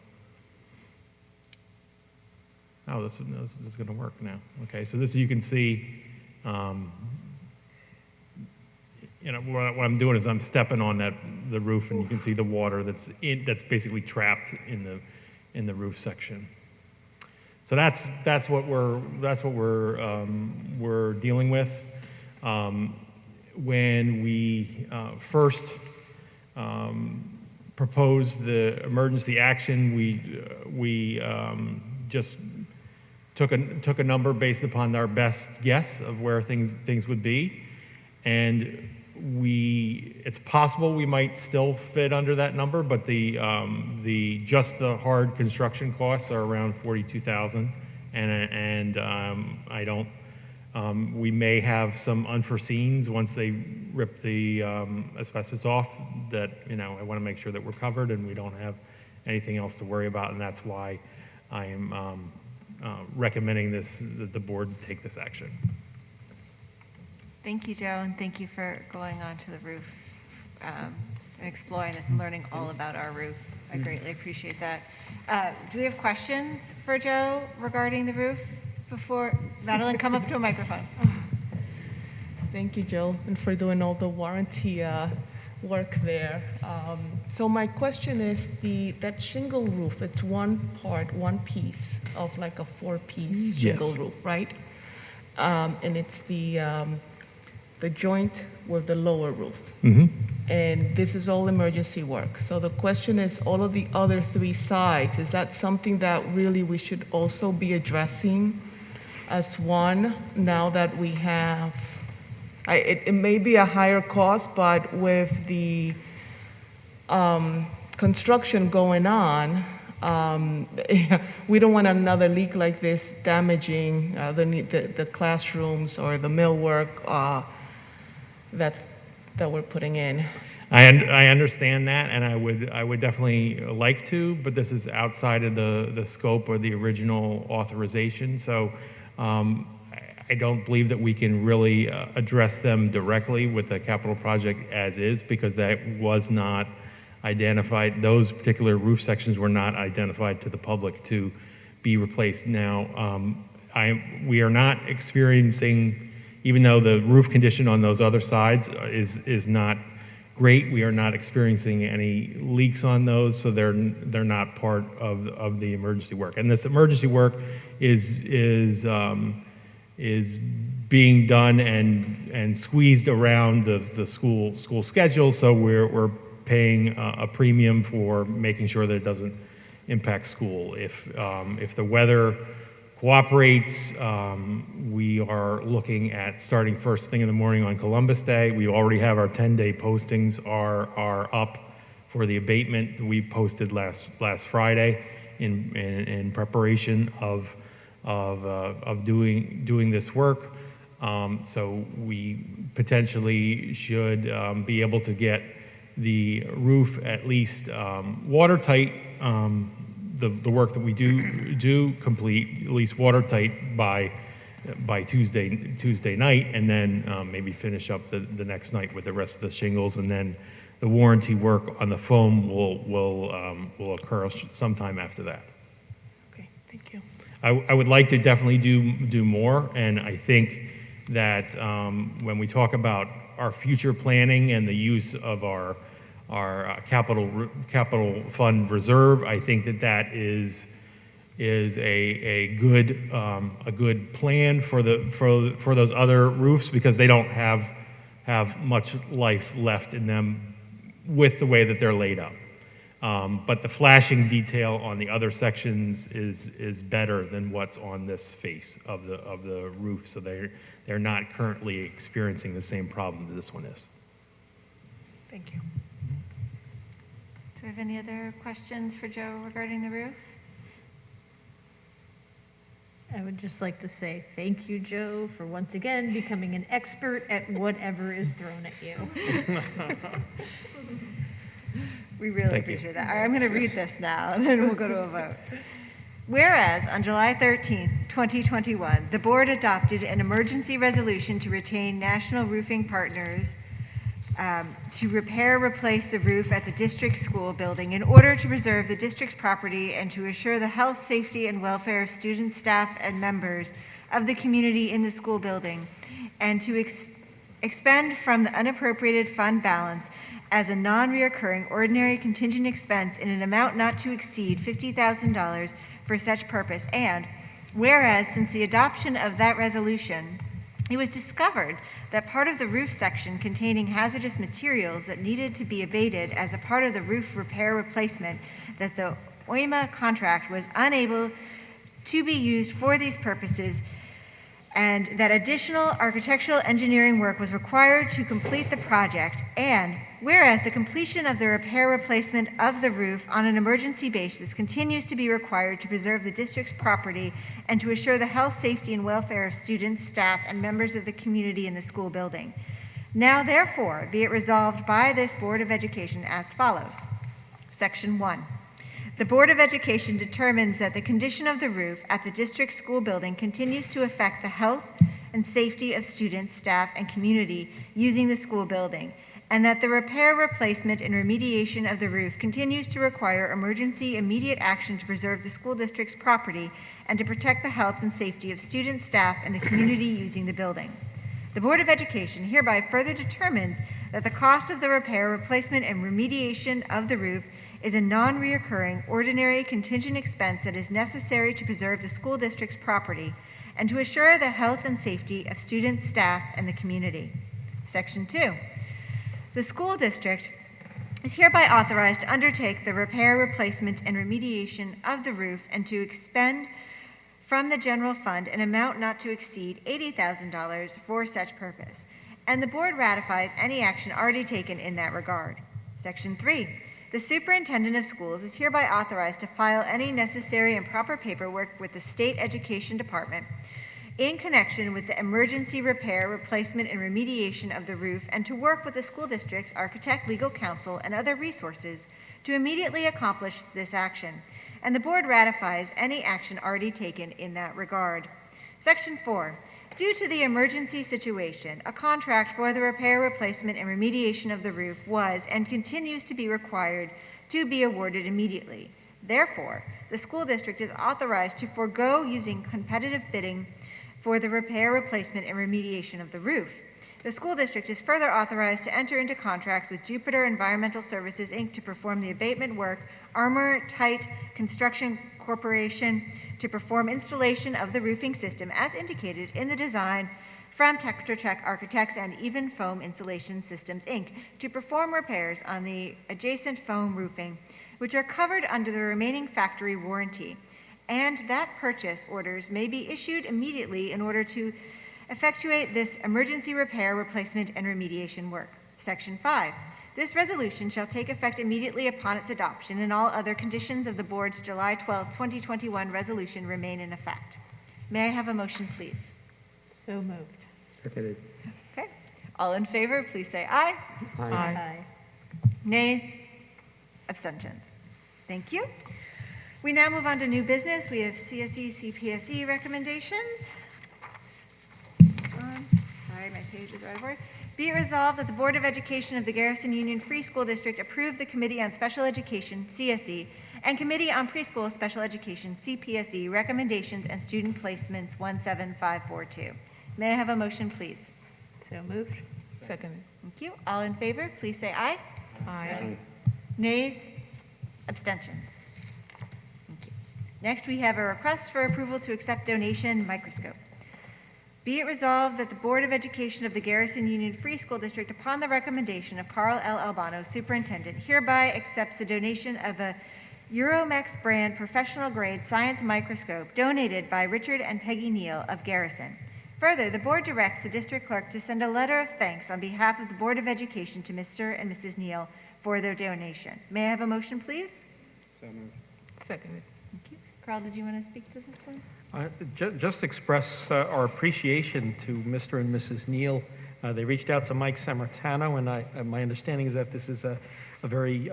Oh, this is going to work now. Okay, so this you can see what I'm doing is I'm stepping on the roof, and you can see the water that's basically trapped in the roof section. So that's what we're dealing with. When we first proposed the emergency action, we just took a number based upon our best guess of where things would be, and it's possible we might still fit under that number, but the hard construction costs are around 42,000, and I don't. We may have some unforeseens once they rip the asbestos off that, I want to make sure that we're covered and we don't have anything else to worry about, and that's why I am recommending that the board take this action. Thank you, Joe, and thank you for going onto the roof and exploring this and learning all about our roof. I greatly appreciate that. Do we have questions for Joe regarding the roof? Before Madeline, come up to a microphone. Thank you, Jill, and for doing all the warranty work there. So my question is, that shingle roof, it's one piece of like a 4-piece shingle roof, right? And it's the joint with the lower roof. Mm-hmm. And this is all emergency work. So the question is, all of the other 3 sides, is that something that really we should also be addressing as one, now that we have, it may be a higher cost, but with the construction going on, we don't want another leak like this damaging the classrooms or the millwork that we're putting in. I understand that, and I would definitely like to, but this is outside of the scope of the original authorization. So I don't believe that we can really address them directly with the capital project as is, because that was not identified. Those particular roof sections were not identified to the public to be replaced. Now, we are not experiencing, even though the roof condition on those other sides is not great, we are not experiencing any leaks on those, so they're not part of the emergency work. And this emergency work is being done and squeezed around the school schedule, so we're paying a premium for making sure that it doesn't impact school. If the weather cooperates, we are looking at starting first thing in the morning on Columbus Day. We already have our 10-day postings are up for the abatement we posted last Friday in preparation of doing this work. So we potentially should be able to get the roof at least watertight. The work that we do complete at least watertight by Tuesday night, and then maybe finish up the next night with the rest of the shingles, and then the warranty work on the foam will occur sometime after that. Okay, thank you. I would like to definitely do more, and I think that when we talk about our future planning and the use of our capital fund reserve, I think that is a good plan for those other roofs, because they don't have much life left in them with the way that they're laid up. But the flashing detail on the other sections is better than what's on this face of the roof, so they're not currently experiencing the same problem that this one is. Thank you. Do we have any other questions for Joe regarding the roof? I would just like to say thank you, Joe, for once again becoming an expert at whatever is thrown at you. We really appreciate that. All right, I'm going to read this now, and then we'll go to a vote. Whereas on July 13th, 2021, the board adopted an emergency resolution to retain National Roofing Partners to replace the roof at the district school building in order to preserve the district's property and to assure the health, safety, and welfare of students, staff, and members of the community in the school building, and to expend from the unappropriated fund balance as a non-reoccurring ordinary contingent expense in an amount not to exceed $50,000 for such purpose. And whereas since the adoption of that resolution, it was discovered that part of the roof section containing hazardous materials that needed to be abated as a part of the roof repair replacement, that the OIMA contract was unable to be used for these purposes, and that additional architectural engineering work was required to complete the project. And whereas the completion of the repair replacement of the roof on an emergency basis continues to be required to preserve the district's property and to assure the health, safety, and welfare of students, staff, and members of the community in the school building. Now therefore be it resolved by this Board of Education as follows. Section 1. The Board of Education determines that the condition of the roof at the district school building continues to affect the health and safety of students, staff, and community using the school building, and that the repair, replacement, and remediation of the roof continues to require emergency immediate action to preserve the school district's property and to protect the health and safety of students, staff, and the community using the building. The Board of Education hereby further determines that the cost of the repair, replacement, and remediation of the roof is a non-reoccurring ordinary contingent expense that is necessary to preserve the school district's property and to assure the health and safety of students, staff, and the community. Section 2. The school district is hereby authorized to undertake the repair, replacement, and remediation of the roof and to expend from the general fund an amount not to exceed $80,000 for such purpose. And the board ratifies any action already taken in that regard. Section 3. The superintendent of schools is hereby authorized to file any necessary and proper paperwork with the state education department in connection with the emergency repair, replacement, and remediation of the roof, and to work with the school district's architect, legal counsel, and other resources to immediately accomplish this action. And the board ratifies any action already taken in that regard. Section 4. Due to the emergency situation, a contract for the repair, replacement, and remediation of the roof was and continues to be required to be awarded immediately. Therefore, the school district is authorized to forego using competitive bidding for the repair, replacement, and remediation of the roof. The school district is further authorized to enter into contracts with Jupiter Environmental Services, Inc. to perform the abatement work, Armor Tight Construction Corporation to perform installation of the roofing system as indicated in the design from Tetra Tech Architects, and Even Foam Insulation Systems, Inc. to perform repairs on the adjacent foam roofing, which are covered under the remaining factory warranty, and that purchase orders may be issued immediately in order to effectuate this emergency repair, replacement, and remediation work. Section 5. This resolution shall take effect immediately upon its adoption, and all other conditions of the board's July 12, 2021 resolution remain in effect. May I have a motion, please? So moved. Seconded. Okay. All in favor, please say aye. Aye. Nays? Abstentions? Thank you. We now move on to new business. We have CSE, CPSE recommendations. Sorry, my page is out of order. Be it resolved that the Board of Education of the Garrison Union Free School District approve the Committee on Special Education, CSE, and Committee on Preschool Special Education, CPSE, recommendations and student placements 17542. May I have a motion, please? So moved. Second. Thank you. All in favor, please say aye. Aye. Nays? Abstentions? Thank you. Next, we have a request for approval to accept donation microscope. Be it resolved that the Board of Education of the Garrison Union Free School District, upon the recommendation of Carl L. Albano, Superintendent, hereby accepts the donation of a Euromex brand professional grade science microscope donated by Richard and Peggy Neal of Garrison. Further, the board directs the district clerk to send a letter of thanks on behalf of the Board of Education to Mr. and Mrs. Neal for their donation. May I have a motion, please? So moved. Second. Thank you. Carl, did you want to speak to this one? Just express our appreciation to Mr. and Mrs. Neal. They reached out to Mike Sammartano, and my understanding is that this is a very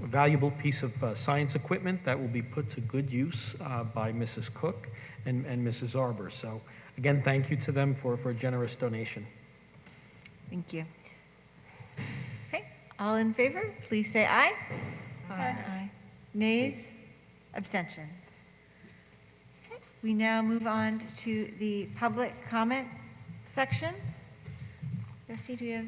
valuable piece of science equipment that will be put to good use by Mrs. Cook and Mrs. Arbor. So again, thank you to them for a generous donation. Thank you. Okay, all in favor, please say aye. Aye. Nays? Abstentions? Okay, we now move on to the public comment section. Jesse, do we have?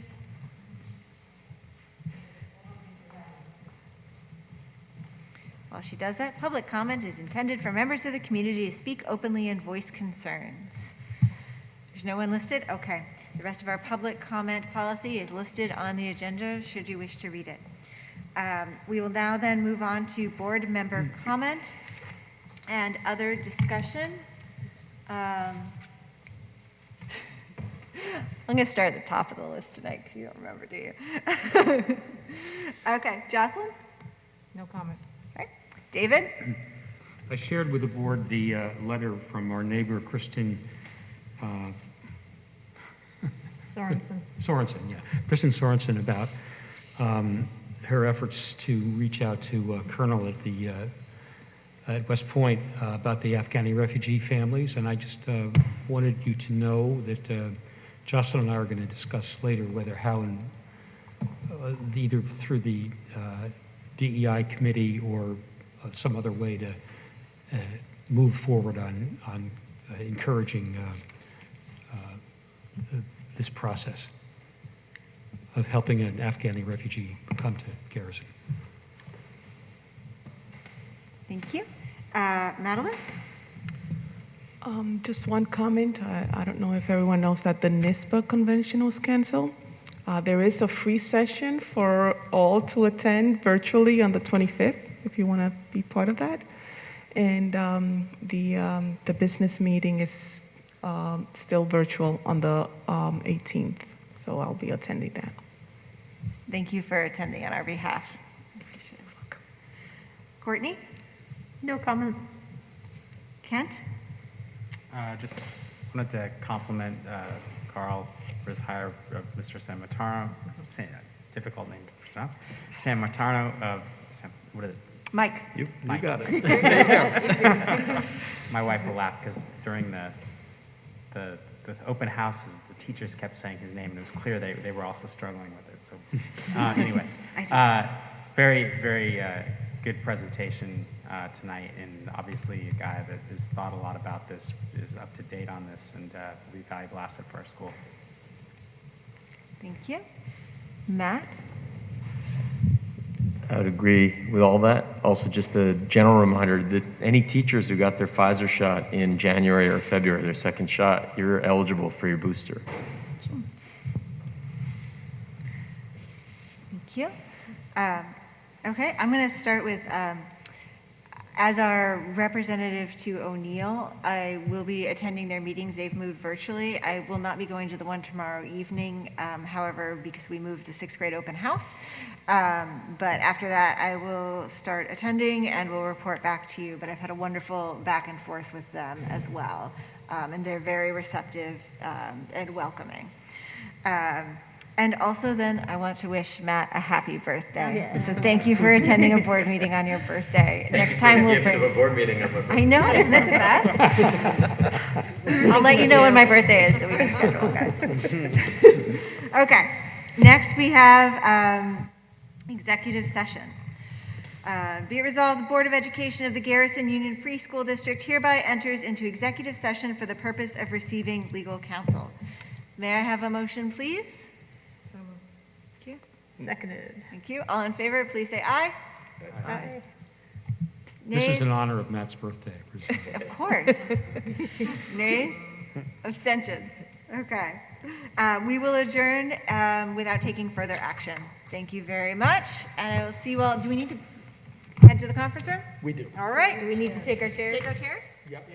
While she does that, public comment is intended for members of the community to speak openly and voice concerns. There's no one listed? Okay. The rest of our public comment policy is listed on the agenda, should you wish to read it. We will now then move on to board member comment and other discussion. I'm going to start at the top of the list tonight because you don't remember, do you? Okay, Jocelyn? No comment. Okay. David? I shared with the board the letter from our neighbor, Kristen Sorensen, yeah. Kristen Sorensen about her efforts to reach out to Colonel at West Point about the Afghani refugee families, and I just wanted you to know that Jocelyn and I are going to discuss later whether how either through the DEI committee or some other way to move forward on encouraging this process of helping an Afghani refugee come to Garrison. Thank you. Madeline? Just one comment. I don't know if everyone knows that the NISBA convention was canceled. There is a free session for all to attend virtually on the 25th, if you want to be part of that. And the business meeting is still virtual on the 18th, so I'll be attending that. Thank you for attending on our behalf. Courtney? No comment. Kent? Just wanted to compliment Carl for his hire of Mr. Sammartano. Difficult name to pronounce. Sammartano. What is it? Mike. You Mike. got it. There you go. My wife will laugh because during the open houses, the teachers kept saying his name, and it was clear they were also struggling with it. So anyway, very, very good presentation tonight, and obviously a guy that has thought a lot about this, is up to date on this, and will be a valuable asset for our school. Thank you. Matt? I would agree with all that. Also, just a general reminder that any teachers who got their Pfizer shot in January or February, their second shot, you're eligible for your booster. Thank you. Okay, I'm going to start with, as our representative to O'Neill, I will be attending their meetings. They've moved virtually. I will not be going to the one tomorrow evening, however, because we moved the 6th grade open house. But after that, I will start attending and will report back to you. But I've had a wonderful back and forth with them as well. And they're very receptive and welcoming. And also then I want to wish Matt a happy birthday. Yeah. So thank you for attending a board meeting on your birthday. Next time we'll bring... a board meeting on my birthday. I know, isn't it the best? I'll let you know when my birthday is so we can schedule, guys. Okay, next we have executive session. Be it resolved, the Board of Education of the Garrison Union Free School District hereby enters into executive session for the purpose of receiving legal counsel. May I have a motion, please? Thank you. Seconded. Thank you. All in favor, please say aye. Aye. This Nays? is in honor of Matt's birthday, I presume. Of course. Nays? Abstentions? Okay. We will adjourn without taking further action. Thank you very much, and I will see you all. Do we need to head to the conference room? We do. All right. Do we need to take our chairs? Take our chairs? Yep.